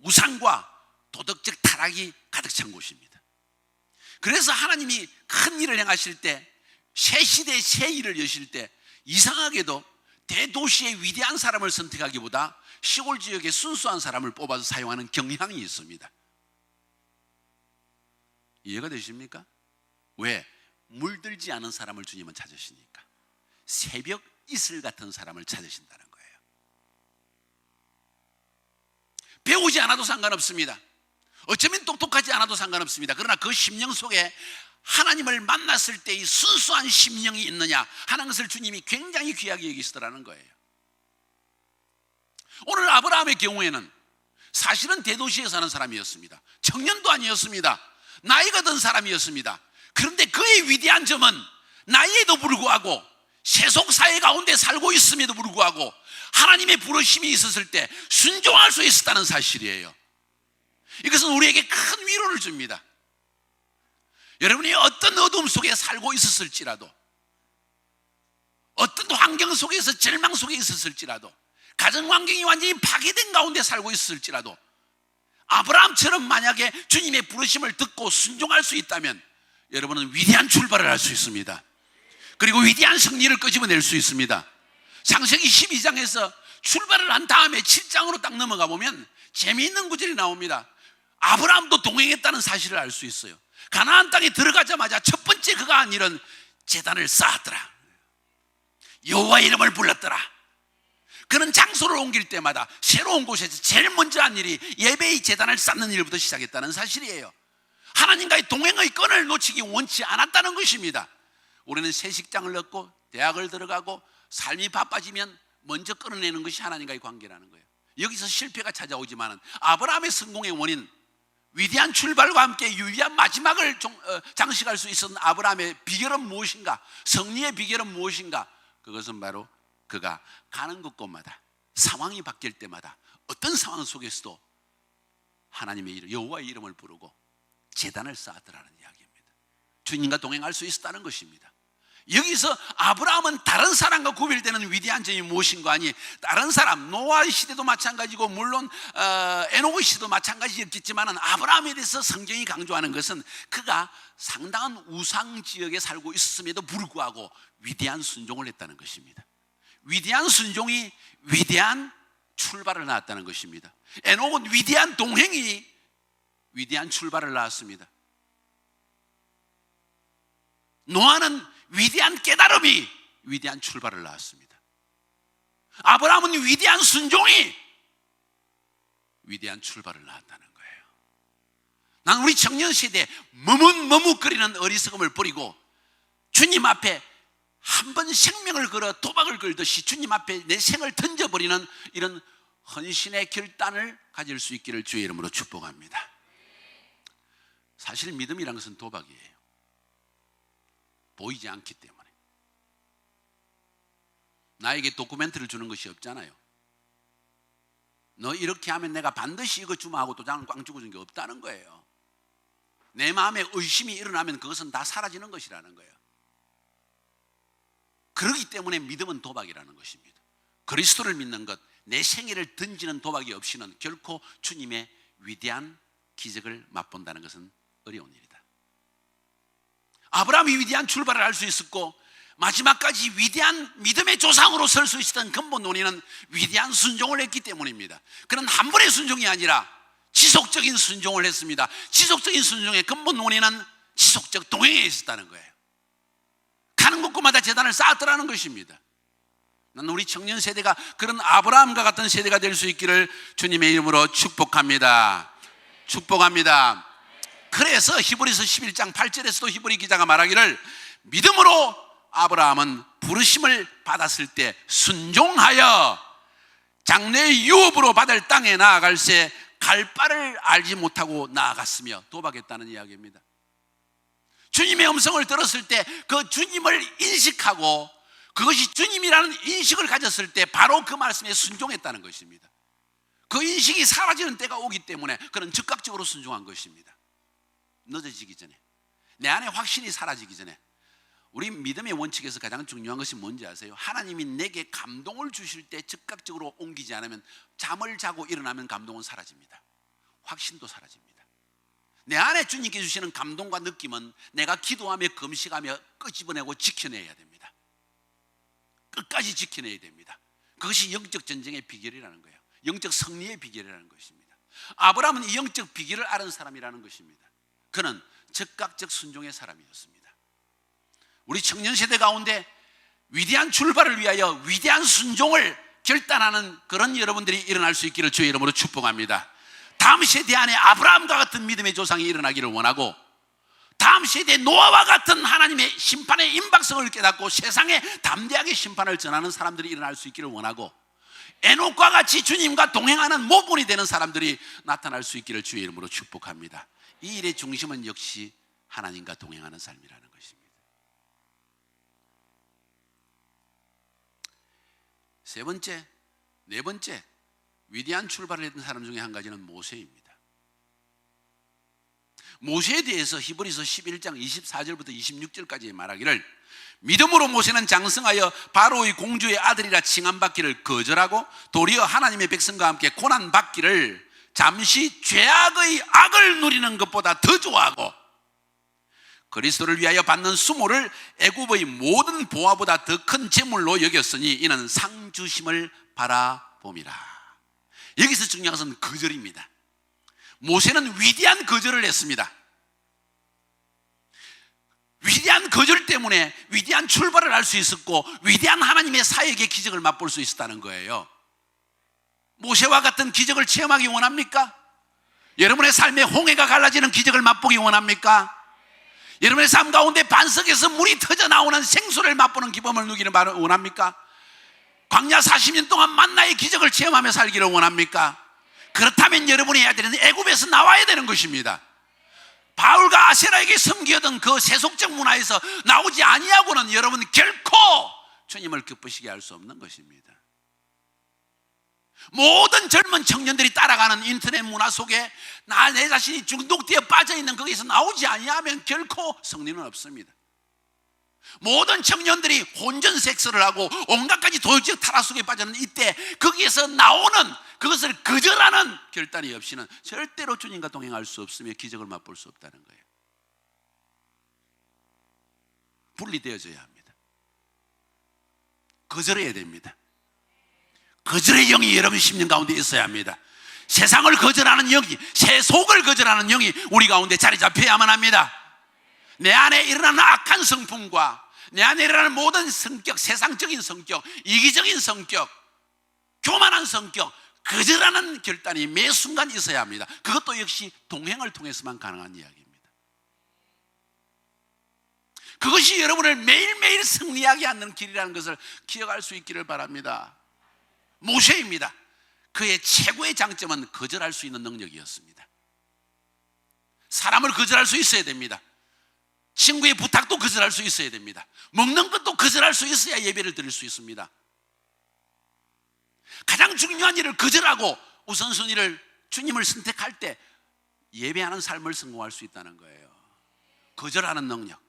우상과 도덕적 타락이 가득 찬 곳입니다. 그래서 하나님이 큰 일을 행하실 때, 새 시대의 새 일을 여실 때 이상하게도 대도시의 위대한 사람을 선택하기보다 시골 지역의 순수한 사람을 뽑아서 사용하는 경향이 있습니다. 이해가 되십니까? 왜? 물들지 않은 사람을 주님은 찾으시니까. 새벽 이슬 같은 사람을 찾으신다는 거예요. 배우지 않아도 상관없습니다. 어쩌면 똑똑하지 않아도 상관없습니다. 그러나 그 심령 속에 하나님을 만났을 때의 순수한 심령이 있느냐 하는 것을 주님이 굉장히 귀하게 여기시더라는 거예요. 오늘 아브라함의 경우에는 사실은 대도시에 사는 사람이었습니다. 청년도 아니었습니다. 나이가 든 사람이었습니다. 그런데 그의 위대한 점은 나이에도 불구하고 세속사회 가운데 살고 있음에도 불구하고 하나님의 부르심이 있었을 때 순종할 수 있었다는 사실이에요. 이것은 우리에게 큰 위로를 줍니다. 여러분이 어떤 어둠 속에 살고 있었을지라도, 어떤 환경 속에서 절망 속에 있었을지라도, 가정 환경이 완전히 파괴된 가운데 살고 있었을지라도 아브라함처럼 만약에 주님의 부르심을 듣고 순종할 수 있다면 여러분은 위대한 출발을 할 수 있습니다. 그리고 위대한 승리를 끄집어낼 수 있습니다. 창세기 12장에서 출발을 한 다음에 7장으로 딱 넘어가 보면 재미있는 구절이 나옵니다. 아브라함도 동행했다는 사실을 알 수 있어요. 가나안 땅에 들어가자마자 첫 번째 그가 한 일은 제단을 쌓았더라. 여호와의 이름을 불렀더라. 그는 장소를 옮길 때마다 새로운 곳에서 제일 먼저 한 일이 예배의 제단을 쌓는 일부터 시작했다는 사실이에요. 하나님과의 동행의 끈을 놓치기 원치 않았다는 것입니다. 우리는 새 직장을 얻고 대학을 들어가고 삶이 바빠지면 먼저 끊어내는 것이 하나님과의 관계라는 거예요. 여기서 실패가 찾아오지만 아브라함의 성공의 원인, 위대한 출발과 함께 유일한 마지막을 장식할 수 있었던 아브라함의 비결은 무엇인가? 승리의 비결은 무엇인가? 그것은 바로 그가 가는 곳곳마다 상황이 바뀔 때마다 어떤 상황 속에서도 하나님의 이름, 여호와의 이름을 부르고 제단을 쌓았더라는 이야기입니다. 주님과 동행할 수 있었다는 것입니다. 여기서 아브라함은 다른 사람과 구별되는 위대한 점이 무엇인가 하니, 다른 사람 노아의 시대도 마찬가지고 물론 에녹의 시대도 마찬가지였겠지만 아브라함에 대해서 성경이 강조하는 것은 그가 상당한 우상 지역에 살고 있었음에도 불구하고 위대한 순종을 했다는 것입니다. 위대한 순종이 위대한 출발을 낳았다는 것입니다. 에녹은 위대한 동행이 위대한 출발을 낳았습니다. 노아는 위대한 깨달음이 위대한 출발을 낳았습니다. 아브라함은 위대한 순종이 위대한 출발을 낳았다는 거예요. 난 우리 청년 세대에 머뭇머뭇거리는 어리석음을 버리고 주님 앞에 한 번 생명을 걸어 도박을 걸듯이 주님 앞에 내 생을 던져버리는 이런 헌신의 결단을 가질 수 있기를 주의 이름으로 축복합니다. 사실 믿음이란 것은 도박이에요. 보이지 않기 때문에. 나에게 도쿠멘트를 주는 것이 없잖아요. 너 이렇게 하면 내가 반드시 이거 주마 하고 도장을 꽝 주고 준 게 없다는 거예요. 내 마음에 의심이 일어나면 그것은 다 사라지는 것이라는 거예요. 그렇기 때문에 믿음은 도박이라는 것입니다. 그리스도를 믿는 것, 내 생애를 던지는 도박이 없이는 결코 주님의 위대한 기적을 맛본다는 것은 어려운 일이다. 아브라함이 위대한 출발을 할 수 있었고 마지막까지 위대한 믿음의 조상으로 설 수 있었던 근본 원인은 위대한 순종을 했기 때문입니다. 그는 한 번의 순종이 아니라 지속적인 순종을 했습니다. 지속적인 순종의 근본 원인은 지속적 동행에 있었다는 거예요. 가는 곳곳마다 제단을 쌓았더라는 것입니다. 나는 우리 청년 세대가 그런 아브라함과 같은 세대가 될 수 있기를 주님의 이름으로 축복합니다. 축복합니다. 그래서 히브리서 11장 8절에서도 히브리 기자가 말하기를 믿음으로 아브라함은 부르심을 받았을 때 순종하여 장래의 유업으로 받을 땅에 나아갈새 갈 바를 알지 못하고 나아갔으며 도박했다는 이야기입니다. 주님의 음성을 들었을 때 그 주님을 인식하고 그것이 주님이라는 인식을 가졌을 때 바로 그 말씀에 순종했다는 것입니다. 그 인식이 사라지는 때가 오기 때문에 그는 즉각적으로 순종한 것입니다. 늦어지기 전에, 내 안에 확신이 사라지기 전에. 우리 믿음의 원칙에서 가장 중요한 것이 뭔지 아세요? 하나님이 내게 감동을 주실 때 즉각적으로 옮기지 않으면, 잠을 자고 일어나면 감동은 사라집니다. 확신도 사라집니다. 내 안에 주님께 주시는 감동과 느낌은 내가 기도하며 금식하며 끄집어내고 지켜내야 됩니다. 끝까지 지켜내야 됩니다. 그것이 영적 전쟁의 비결이라는 거예요. 영적 승리의 비결이라는 것입니다. 아브라함은 이 영적 비결을 아는 사람이라는 것입니다. 그는 즉각적 순종의 사람이었습니다. 우리 청년 세대 가운데 위대한 출발을 위하여 위대한 순종을 결단하는 그런 여러분들이 일어날 수 있기를 주의 이름으로 축복합니다. 다음 세대 안에 아브라함과 같은 믿음의 조상이 일어나기를 원하고, 다음 세대 노아와 같은 하나님의 심판의 임박성을 깨닫고 세상에 담대하게 심판을 전하는 사람들이 일어날 수 있기를 원하고, 에녹과 같이 주님과 동행하는 모본이 되는 사람들이 나타날 수 있기를 주의 이름으로 축복합니다. 이 일의 중심은 역시 하나님과 동행하는 삶이라는 것입니다. 세 번째, 네 번째 위대한 출발을 했던 사람 중에 한 가지는 모세입니다. 모세에 대해서 히브리서 11장 24절부터 26절까지 말하기를 믿음으로 모세는 장성하여 바로의 공주의 아들이라 칭함받기를 거절하고 도리어 하나님의 백성과 함께 고난받기를 잠시 죄악의 악을 누리는 것보다 더 좋아하고 그리스도를 위하여 받는 수모를 애굽의 모든 보화보다 더 큰 재물로 여겼으니 이는 상 주심을 바라봄이라. 여기서 중요한 것은 거절입니다. 모세는 위대한 거절을 했습니다. 위대한 거절 때문에 위대한 출발을 할 수 있었고 위대한 하나님의 사역의 기적을 맛볼 수 있었다는 거예요. 모세와 같은 기적을 체험하기 원합니까? 여러분의 삶에 홍해가 갈라지는 기적을 맛보기 원합니까? 여러분의 삶 가운데 반석에서 물이 터져 나오는 생수를 맛보는 기쁨을 누리기를 원합니까? 광야 40년 동안 만나의 기적을 체험하며 살기를 원합니까? 그렇다면 여러분이 해야 되는 애굽에서 나와야 되는 것입니다. 바울과 아세라에게 섬기던 그 세속적 문화에서 나오지 아니하고는 여러분 결코 주님을 기쁘시게 할 수 없는 것입니다. 모든 젊은 청년들이 따라가는 인터넷 문화 속에 내 자신이 중독되어 빠져있는 거기서 나오지 아니하면 결코 승리는 없습니다. 모든 청년들이 혼전 섹스를 하고 온갖 가지 도덕적 타락 속에 빠지는 이때 거기에서 나오는 그것을 거절하는 결단이 없이는 절대로 주님과 동행할 수 없으며 기적을 맛볼 수 없다는 거예요. 분리되어져야 합니다. 거절해야 됩니다. 거절의 영이 여러분 심령 가운데 있어야 합니다. 세상을 거절하는 영이, 세속을 거절하는 영이 우리 가운데 자리 잡혀야만 합니다. 내 안에 일어나는 악한 성품과 내 안에 일어나는 모든 성격, 세상적인 성격, 이기적인 성격, 교만한 성격, 거절하는 결단이 매 순간 있어야 합니다. 그것도 역시 동행을 통해서만 가능한 이야기입니다. 그것이 여러분을 매일매일 승리하게 하는 길이라는 것을 기억할 수 있기를 바랍니다. 모세입니다. 그의 최고의 장점은 거절할 수 있는 능력이었습니다. 사람을 거절할 수 있어야 됩니다. 친구의 부탁도 거절할 수 있어야 됩니다. 먹는 것도 거절할 수 있어야 예배를 드릴 수 있습니다. 가장 중요한 일을 거절하고 우선순위를 주님을 선택할 때 예배하는 삶을 성공할 수 있다는 거예요. 거절하는 능력,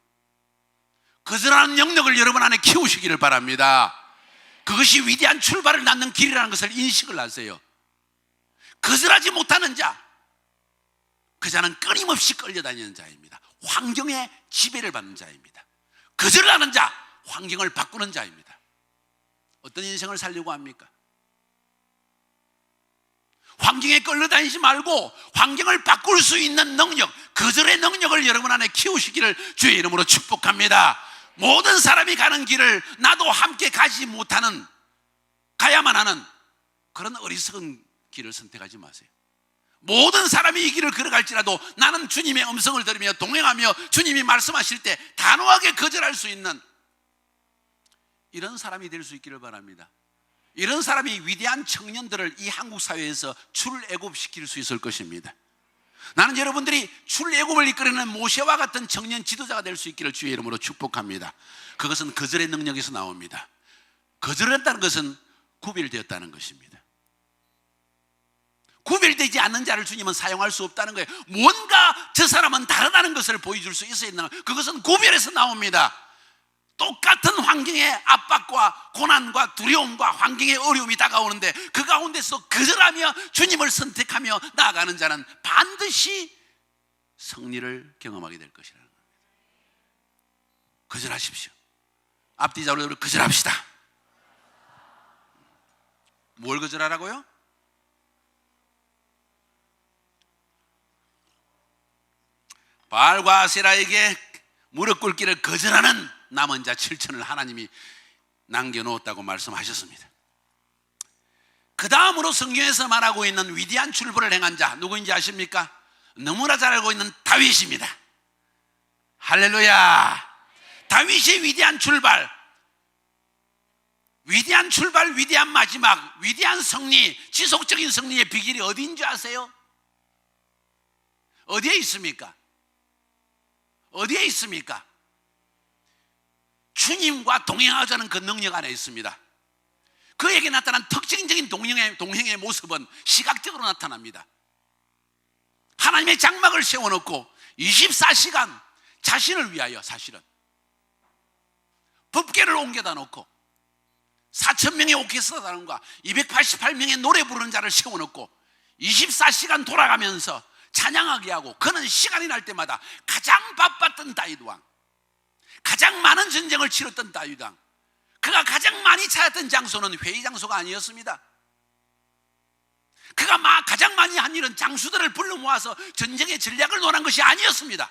거절하는 영역을 여러분 안에 키우시기를 바랍니다. 그것이 위대한 출발을 낳는 길이라는 것을 인식을 하세요. 거절하지 못하는 자, 그 자는 끊임없이 끌려다니는 자입니다. 환경에 지배를 받는 자입니다. 거절하는 자, 환경을 바꾸는 자입니다. 어떤 인생을 살려고 합니까? 환경에 끌려다니지 말고 환경을 바꿀 수 있는 능력, 거절의 능력을 여러분 안에 키우시기를 주의 이름으로 축복합니다. 모든 사람이 가는 길을 나도 함께 가지 못하는, 가야만 하는 그런 어리석은 길을 선택하지 마세요. 모든 사람이 이 길을 걸어갈지라도 나는 주님의 음성을 들으며 동행하며 주님이 말씀하실 때 단호하게 거절할 수 있는 이런 사람이 될 수 있기를 바랍니다. 이런 사람이 위대한 청년들을 이 한국 사회에서 출애굽시킬 수 있을 것입니다. 나는 여러분들이 출애굽을 이끌어내는 모세와 같은 청년 지도자가 될 수 있기를 주의 이름으로 축복합니다. 그것은 거절의 능력에서 나옵니다. 거절했다는 것은 구별되었다는 것입니다. 구별되지 않는 자를 주님은 사용할 수 없다는 거예요. 뭔가 저 사람은 다르다는 것을 보여줄 수 있어야 된다. 그것은 구별에서 나옵니다. 똑같은 환경의 압박과 고난과 두려움과 환경의 어려움이 다가오는데 그 가운데서 거절하며 주님을 선택하며 나아가는 자는 반드시 승리를 경험하게 될 것이라는 겁니다. 거절하십시오. 앞뒤 자로 거절합시다. 뭘 거절하라고요? 바알과 아세라에게 무릎 꿇기를 거절하는 남은 자 7천을 하나님이 남겨놓았다고 말씀하셨습니다. 그 다음으로 성경에서 말하고 있는 위대한 출발을 행한 자 누구인지 아십니까? 너무나 잘 알고 있는 다윗입니다. 할렐루야. 다윗의 위대한 출발, 위대한 마지막, 위대한 승리, 지속적인 승리의 비결이 어디인지 아세요? 어디에 있습니까? 어디에 있습니까? 주님과 동행하자는 그 능력 안에 있습니다. 그에게 나타난 특징적인 동행의 모습은 시각적으로 나타납니다. 하나님의 장막을 세워놓고 24시간 자신을 위하여 사실은 법궤를 옮겨다 놓고 4,000명의 오케스트라단과 288명의 노래 부르는 자를 세워놓고 24시간 돌아가면서 찬양하게 하고, 그는 시간이 날 때마다 가장 바빴던 다윗 왕, 가장 많은 전쟁을 치렀던 다윗 왕, 그가 가장 많이 찾았던 장소는 회의 장소가 아니었습니다. 그가 가장 많이 한 일은 장수들을 불러 모아서 전쟁의 전략을 논한 것이 아니었습니다.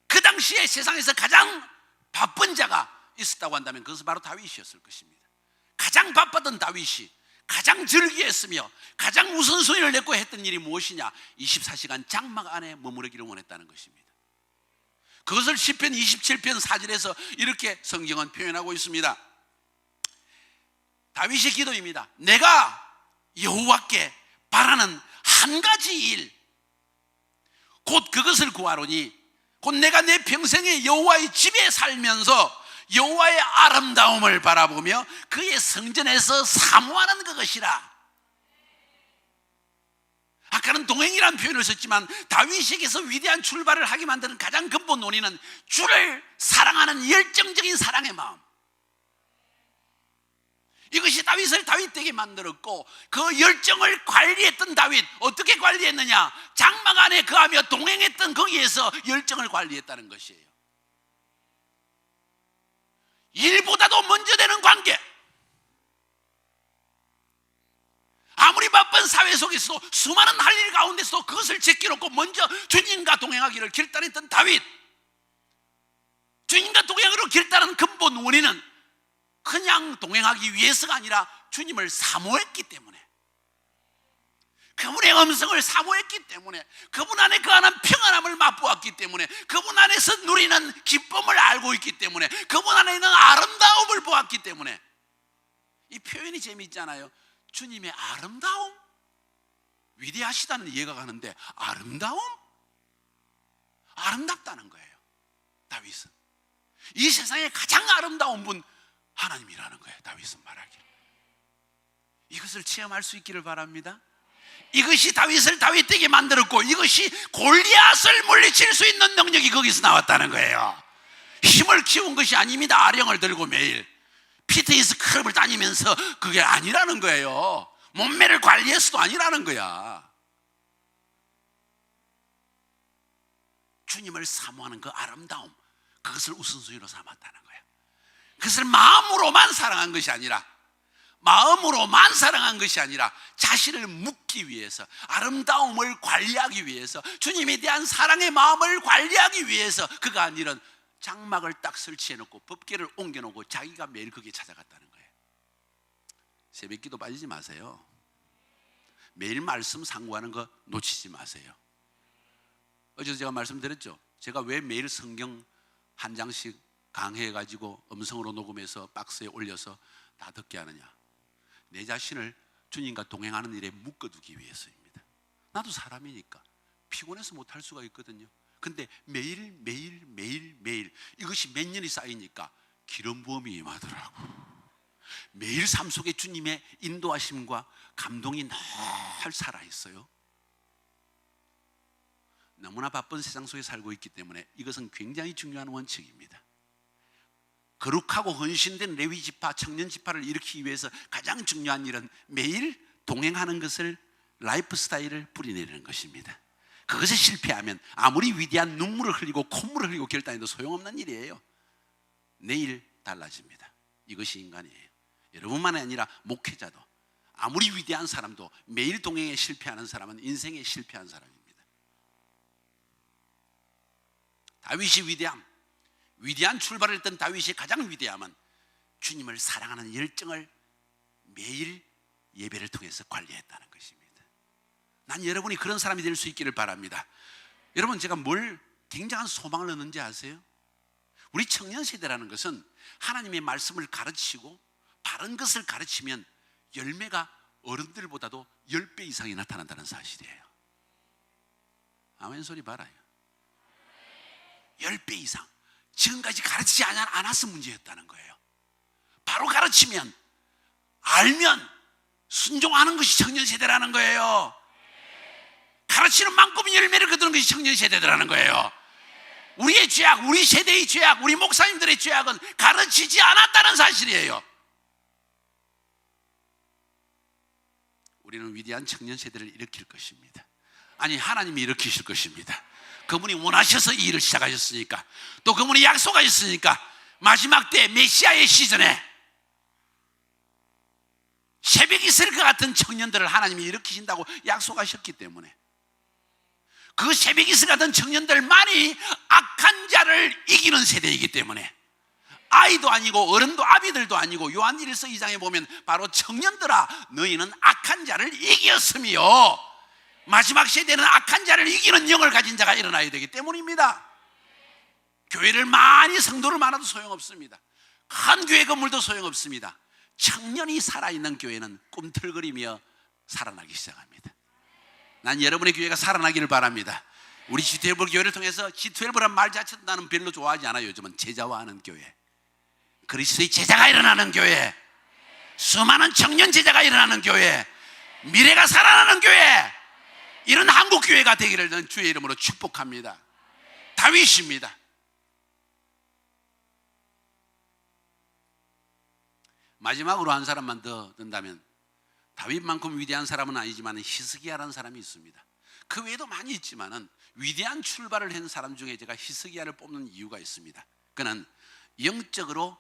그 당시에 세상에서 가장 바쁜 자가 있었다고 한다면 그것은 바로 다윗이었을 것입니다. 가장 바빴던 다윗이 가장 즐기했으며 가장 우선순위를 냈고 했던 일이 무엇이냐? 24시간 장막 안에 머무르기를 원했다는 것입니다. 그것을 시편 27편 4절에서 이렇게 성경은 표현하고 있습니다. 다윗의 기도입니다. 내가 여호와께 바라는 한 가지 일, 곧 그것을 구하노니 곧 내가 내 평생에 여호와의 집에 살면서 여호와의 아름다움을 바라보며 그의 성전에서 사모하는 그것이라. 아까는 동행이라는 표현을 썼지만 다윗에게서 위대한 출발을 하게 만드는 가장 근본 논의는 주를 사랑하는 열정적인 사랑의 마음, 이것이 다윗을 다윗되게 만들었고, 그 열정을 관리했던 다윗, 어떻게 관리했느냐? 장막 안에 거하며 동행했던 거기에서 열정을 관리했다는 것이에요. 일보다도 먼저 되는 관계, 아무리 바쁜 사회 속에서도 수많은 할 일 가운데서도 그것을 제껴놓고 먼저 주님과 동행하기를 결단했던 다윗, 주님과 동행으로 결단한 근본 원인은 그냥 동행하기 위해서가 아니라 주님을 사모했기 때문에, 그분의 음성을 사모했기 때문에, 그분 안에 거하는 평안함을 맛보았기 때문에, 그분 안에서 누리는 기쁨을 알고 있기 때문에, 그분 안에 있는 아름다움을 보았기 때문에. 이 표현이 재미있잖아요. 주님의 아름다움, 위대하시다는 이해가 가는데 아름다움? 아름답다는 거예요. 다윗은 이 세상에 가장 아름다운 분 하나님이라는 거예요. 다윗은 말하기를. 이것을 체험할 수 있기를 바랍니다. 이것이 다윗을 다윗되게 만들었고, 이것이 골리앗을 물리칠 수 있는 능력이 거기서 나왔다는 거예요. 힘을 키운 것이 아닙니다. 아령을 들고 매일 피트니스 클럽을 다니면서 그게 아니라는 거예요. 몸매를 관리해서도 아니라는 거야. 주님을 사모하는 그 아름다움, 그것을 우선순위로 삼았다는 거예요. 그것을 마음으로만 사랑한 것이 아니라, 마음으로만 사랑한 것이 아니라 자신을 묻기 위해서, 아름다움을 관리하기 위해서, 주님에 대한 사랑의 마음을 관리하기 위해서 그가 한 일은 장막을 딱 설치해놓고 법궤를 옮겨놓고 자기가 매일 거기에 찾아갔다는 거예요. 새벽기도 빠지지 마세요. 매일 말씀 상고하는 거 놓치지 마세요. 어제도 제가 말씀드렸죠. 제가 왜 매일 성경 한 장씩 강해가지고 음성으로 녹음해서 박스에 올려서 다 듣게 하느냐. 내 자신을 주님과 동행하는 일에 묶어두기 위해서입니다. 나도 사람이니까 피곤해서 못할 수가 있거든요. 근데 매일 이것이 몇 년이 쌓이니까 기름 부음이 임하더라고. 매일 삶 속에 주님의 인도하심과 감동이 늘 살아있어요. 너무나 바쁜 세상 속에 살고 있기 때문에 이것은 굉장히 중요한 원칙입니다. 거룩하고 헌신된 레위 지파, 청년 지파를 일으키기 위해서 가장 중요한 일은 매일 동행하는 것을, 라이프 스타일을 뿌리내리는 것입니다. 그것에 실패하면 아무리 위대한 눈물을 흘리고 콧물을 흘리고 결단해도 소용없는 일이에요. 내일 달라집니다. 이것이 인간이에요. 여러분만이 아니라 목회자도, 아무리 위대한 사람도 매일 동행에 실패하는 사람은 인생에 실패한 사람입니다. 다윗이 위대한 출발을 했던 다윗의 가장 위대함은 주님을 사랑하는 열정을 매일 예배를 통해서 관리했다는 것입니다. 난 여러분이 그런 사람이 될 수 있기를 바랍니다. 여러분, 제가 뭘 굉장한 소망을 얻는지 아세요? 우리 청년 세대라는 것은 하나님의 말씀을 가르치고 바른 것을 가르치면 열매가 어른들보다도 10배 이상이 나타난다는 사실이에요. 아멘 소리 봐라요. 10배 이상. 지금까지 가르치지 않았을 문제였다는 거예요. 바로 가르치면, 알면 순종하는 것이 청년 세대라는 거예요. 가르치는 만큼 열매를 거두는 것이 청년 세대들라는 거예요. 우리의 죄악, 우리 세대의 죄악, 우리 목사님들의 죄악은 가르치지 않았다는 사실이에요. 우리는 위대한 청년 세대를 일으킬 것입니다. 아니, 하나님이 일으키실 것입니다. 그분이 원하셔서 이 일을 시작하셨으니까, 또 그분이 약속하셨으니까, 마지막 때 메시아의 시즌에 새벽이 있을 것 같은 청년들을 하나님이 일으키신다고 약속하셨기 때문에, 그 새벽이 있을 것 같은 청년들만이 악한 자를 이기는 세대이기 때문에, 아이도 아니고 어른도 아비들도 아니고, 요한 1서 2장에 보면 바로 청년들아 너희는 악한 자를 이겼으며, 마지막 세대는 악한 자를 이기는 영을 가진 자가 일어나야 되기 때문입니다. 교회를 많이, 성도를 많아도 소용없습니다. 큰 교회 건물도 소용없습니다. 청년이 살아있는 교회는 꿈틀거리며 살아나기 시작합니다. 난 여러분의 교회가 살아나기를 바랍니다. 우리 G12 교회를 통해서, G12란 말 자체도 나는 별로 좋아하지 않아요. 요즘은 제자화하는 교회, 그리스도의 제자가 일어나는 교회, 수많은 청년 제자가 일어나는 교회, 미래가 살아나는 교회, 이런 한국 교회가 되기를 저는 주의 이름으로 축복합니다. 다윗입니다. 마지막으로 한 사람만 더 든다면, 다윗만큼 위대한 사람은 아니지만 히스기야라는 사람이 있습니다. 그 외에도 많이 있지만은 위대한 출발을 한 사람 중에 제가 히스기야를 뽑는 이유가 있습니다. 그는 영적으로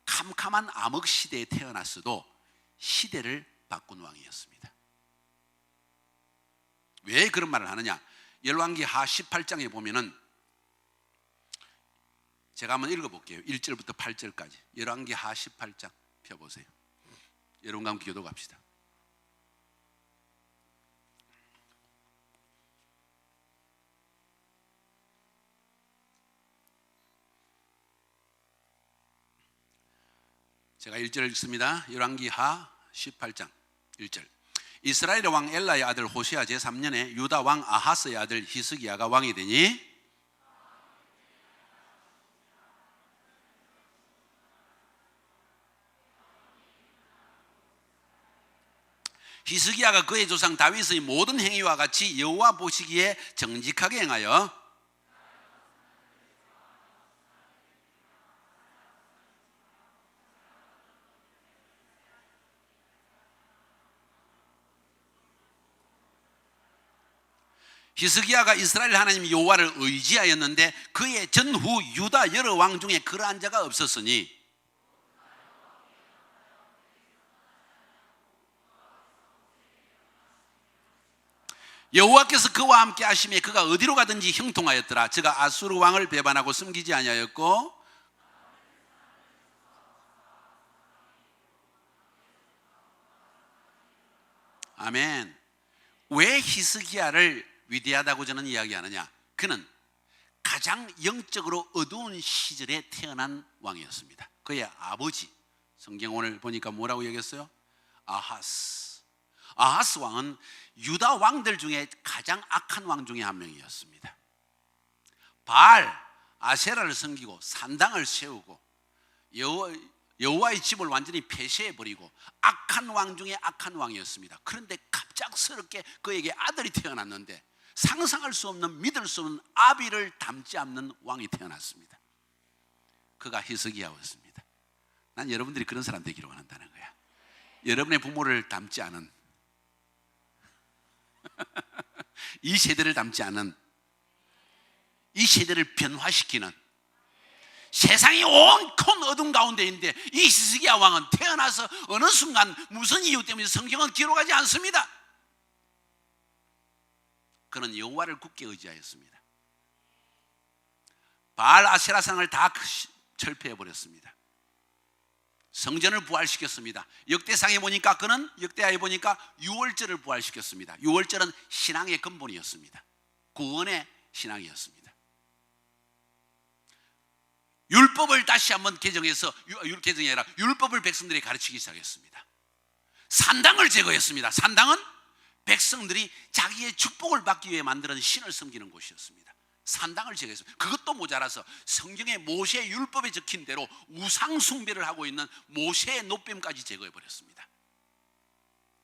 캄캄한 암흑 시대에 태어났어도 시대를 바꾼 왕이었습니다. 왜 그런 말을 하느냐? 열왕기하 18장에 보면은, 제가 한번 읽어볼게요. 1절부터 8절까지 열왕기하 18장 펴보세요. 여러분과 함께 기도 갑시다. 제가 1절 읽습니다. 열왕기하 18장 1절. 이스라엘의 왕 엘라의 아들 호시아 제3년에 유다 왕 아하스의 아들 히스기야가 왕이 되니, 히스기야가 그의 조상 다윗의 모든 행위와 같이 여호와 보시기에 정직하게 행하여 히스기야가 이스라엘 하나님 여호와를 의지하였는데 그의 전후 유다 여러 왕 중에 그러한 자가 없었으니, 여호와께서 그와 함께 하심에 그가 어디로 가든지 형통하였더라. 저가 아수르 왕을 배반하고 숨기지 아니하였고, 아멘. 왜 히스기야를 위대하다고 저는 이야기하느냐? 그는 가장 영적으로 어두운 시절에 태어난 왕이었습니다. 그의 아버지, 성경 오늘 보니까 뭐라고 얘기했어요? 아하스 왕은 유다 왕들 중에 가장 악한 왕 중에 한 명이었습니다. 바알, 아세라를 섬기고 산당을 세우고 여호와의 집을 완전히 폐쇄해버리고 악한 왕 중에 악한 왕이었습니다. 그런데 갑작스럽게 그에게 아들이 태어났는데 상상할 수 없는, 믿을 수 없는 아비를 닮지 않는 왕이 태어났습니다. 그가 히스기야였습니다. 난 여러분들이 그런 사람 되기를 원한다는 거야. 여러분의 부모를 닮지 않은, 이 세대를 닮지 않은, 이 세대를 변화시키는, 세상이 온컨 어둠 가운데 있는데 이 히스기야 왕은 태어나서 어느 순간 무슨 이유 때문에 성경은 기록하지 않습니다. 그는 여호와를 굳게 의지하였습니다. 바알 아세라 상을 다 철폐해버렸습니다. 성전을 부활시켰습니다. 역대상에 보니까 그는, 역대하에 보니까 유월절을 부활시켰습니다. 유월절은 신앙의 근본이었습니다. 구원의 신앙이었습니다. 율법을 다시 한번 개정해서, 개정이 아니라 율법을 백성들이 가르치기 시작했습니다. 산당을 제거했습니다. 산당은 백성들이 자기의 축복을 받기 위해 만드는 신을 섬기는 곳이었습니다. 산당을 제거했습니다. 그것도 모자라서 성경의 모세 율법에 적힌 대로 우상 숭배를 하고 있는 모세의 노뱀까지 제거해버렸습니다.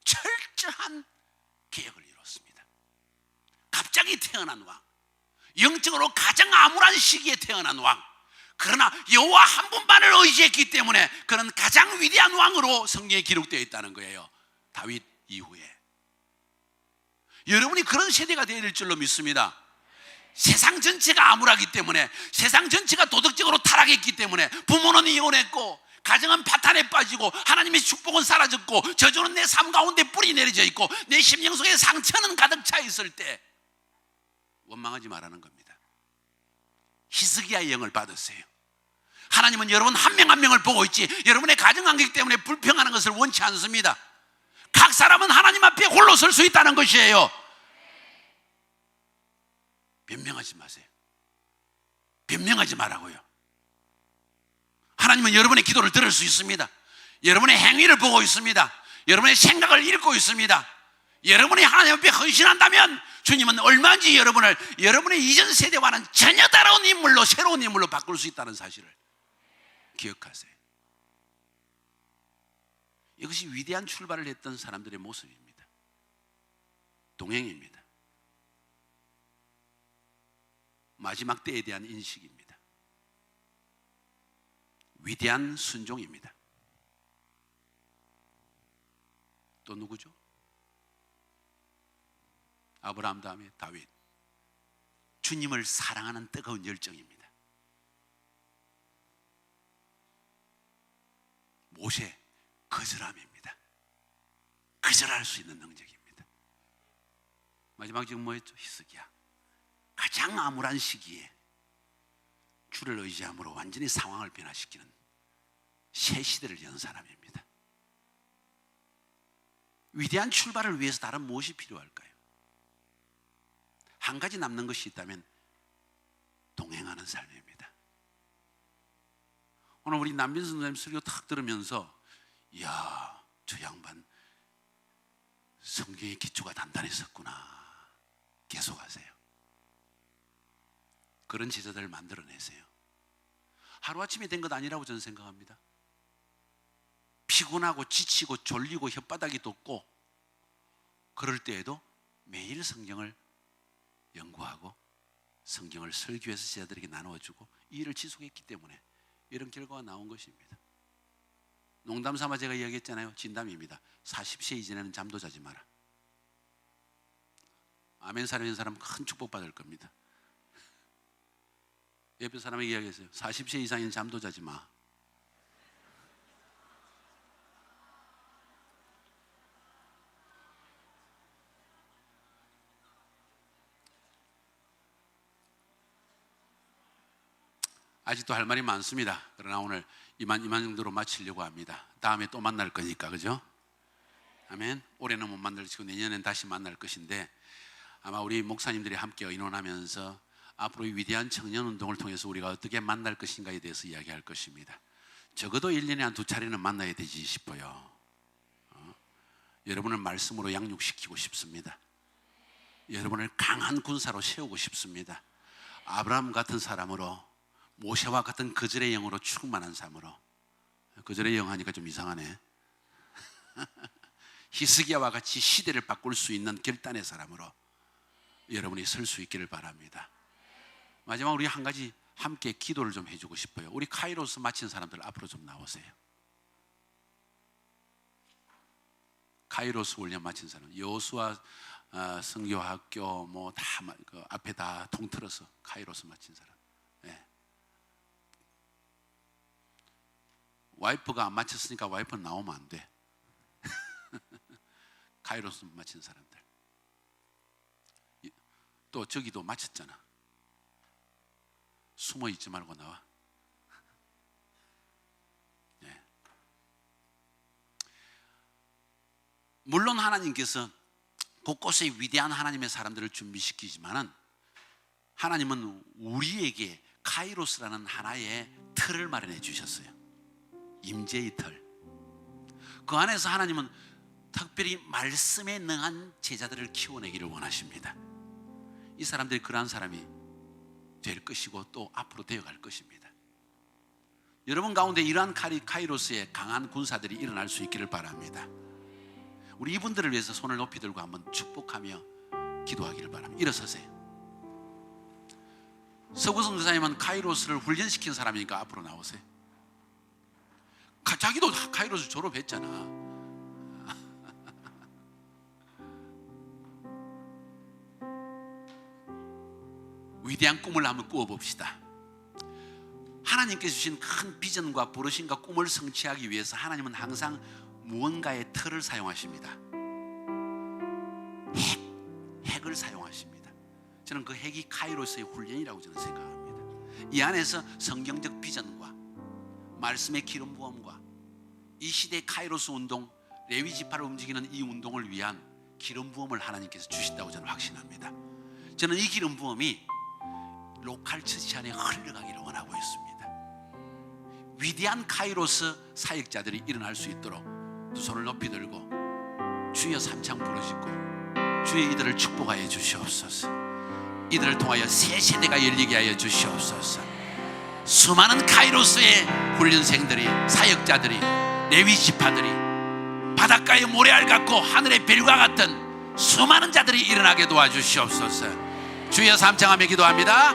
철저한 개혁을 이뤘습니다. 갑자기 태어난 왕, 영적으로 가장 암울한 시기에 태어난 왕, 그러나 여호와 한 분만을 의지했기 때문에 그는 가장 위대한 왕으로 성경에 기록되어 있다는 거예요. 다윗 이후에. 여러분이 그런 세대가 되어야 될 줄로 믿습니다. 세상 전체가 암울하기 때문에, 세상 전체가 도덕적으로 타락했기 때문에, 부모는 이혼했고 가정은 파탄에 빠지고 하나님의 축복은 사라졌고 저주는 내 삶 가운데 뿌리 내려져 있고 내 심령 속에 상처는 가득 차 있을 때 원망하지 말라는 겁니다. 히스기야의 영을 받으세요. 하나님은 여러분 한 명 한 명을 보고 있지 여러분의 가정관계 때문에 불평하는 것을 원치 않습니다. 각 사람은 하나님 앞에 홀로 설 수 있다는 것이에요. 변명하지 마세요. 변명하지 말라고요. 하나님은 여러분의 기도를 들을 수 있습니다. 여러분의 행위를 보고 있습니다. 여러분의 생각을 읽고 있습니다. 여러분이 하나님 앞에 헌신한다면 주님은 얼마든지 여러분을 여러분의 이전 세대와는 전혀 다른 인물로, 새로운 인물로 바꿀 수 있다는 사실을 기억하세요. 이것이 위대한 출발을 했던 사람들의 모습입니다. 동행입니다. 마지막 때에 대한 인식입니다. 위대한 순종입니다. 또 누구죠? 아브라함 다음에 다윗. 주님을 사랑하는 뜨거운 열정입니다. 모세, 거절함입니다. 거절할 수 있는 능력입니다. 마지막 지금 뭐였죠? 히스기야. 가장 암울한 시기에 주를 의지함으로 완전히 상황을 변화시키는 새 시대를 연 사람입니다. 위대한 출발을 위해서 다른 무엇이 필요할까요? 한 가지 남는 것이 있다면 동행하는 삶입니다. 오늘 우리 남빈 선생님 설교 탁 들으면서 이야, 저 양반 성경의 기초가 단단했었구나. 계속하세요. 그런 제자들을 만들어내세요. 하루아침에 된 것 아니라고 저는 생각합니다. 피곤하고 지치고 졸리고 혓바닥이 돋고 그럴 때에도 매일 성경을 연구하고 성경을 설교해서 제자들에게 나누어주고 이 일을 지속했기 때문에 이런 결과가 나온 것입니다. 농담 삼아 제가 이야기했잖아요. 진담입니다. 40세 이전에는 잠도 자지 마라. 아멘 사령인 사람 큰 축복 받을 겁니다. 옆에 사람에게 이야기했어요. 40세 이상인 잠도 자지 마. 아직도 할 말이 많습니다. 그러나 오늘 이만 정도로 마치려고 합니다. 다음에 또 만날 거니까, 그죠? 아멘. 올해는 못 만날지고 내년엔 다시 만날 것인데, 아마 우리 목사님들이 함께 의논하면서 앞으로 이 위대한 청년운동을 통해서 우리가 어떻게 만날 것인가에 대해서 이야기할 것입니다. 적어도 1년에 한 2차례는 만나야 되지 싶어요. 여러분을 말씀으로 양육시키고 싶습니다. 여러분을 강한 군사로 세우고 싶습니다. 아브라함 같은 사람으로, 모세와 같은 거절의 영으로 충만한 삶으로. 거절의 영 하니까 좀 이상하네. 히스기야와 같이 시대를 바꿀 수 있는 결단의 사람으로 여러분이 설 수 있기를 바랍니다. 마지막 우리 한 가지 함께 기도를 좀 해주고 싶어요. 우리 카이로스 마친 사람들 앞으로 좀 나오세요. 카이로스 훈련 마친 사람, 여호수아 선교학교 뭐 다 그 앞에 다 통틀어서 카이로스 마친 사람. 네. 와이프가 안 마쳤으니까 와이프는 나오면 안 돼. 카이로스 마친 사람들. 또 저기도 마쳤잖아. 숨어 있지 말고 나와. 네. 물론 하나님께서 곳곳에 위대한 하나님의 사람들을 준비시키지만은 하나님은 우리에게 카이로스라는 하나의 틀을 마련해 주셨어요. 임재의 틀. 그 안에서 하나님은 특별히 말씀에 능한 제자들을 키워내기를 원하십니다. 이 사람들이 그러한 사람이 될 것이고 또 앞으로 되어갈 것입니다. 여러분 가운데 이러한 카이로스의 강한 군사들이 일어날 수 있기를 바랍니다. 우리 이분들을 위해서 손을 높이 들고 한번 축복하며 기도하기를 바랍니다. 일어서세요. 서구성 교사님은 카이로스를 훈련시킨 사람이니까 앞으로 나오세요. 자기도 카이로스 졸업했잖아. 위대한 꿈을 한번 꾸어봅시다. 하나님께서 주신 큰 비전과 부르심과 꿈을 성취하기 위해서 하나님은 항상 무언가의 틀을 사용하십니다. 핵을 사용하십니다. 저는 그 핵이 카이로스의 훈련이라고 저는 생각합니다. 이 안에서 성경적 비전과 말씀의 기름 부음과 이 시대의 카이로스 운동, 레위 지파를 움직이는 이 운동을 위한 기름 부음을 하나님께서 주신다고 저는 확신합니다. 저는 이 기름 부음이 로컬 처치 안에 흘러가기를 원하고 있습니다. 위대한 카이로스 사역자들이 일어날 수 있도록 두 손을 높이 들고 주여 삼창 부르짖고 주여 이들을 축복하여 주시옵소서. 이들을 통하여 새 세대가 열리게 하여 주시옵소서. 수많은 카이로스의 훈련생들이, 사역자들이, 레위 지파들이, 바닷가의 모래알 같고 하늘의 별과 같은 수많은 자들이 일어나게 도와주시옵소서. 주여 삼창하며 기도합니다.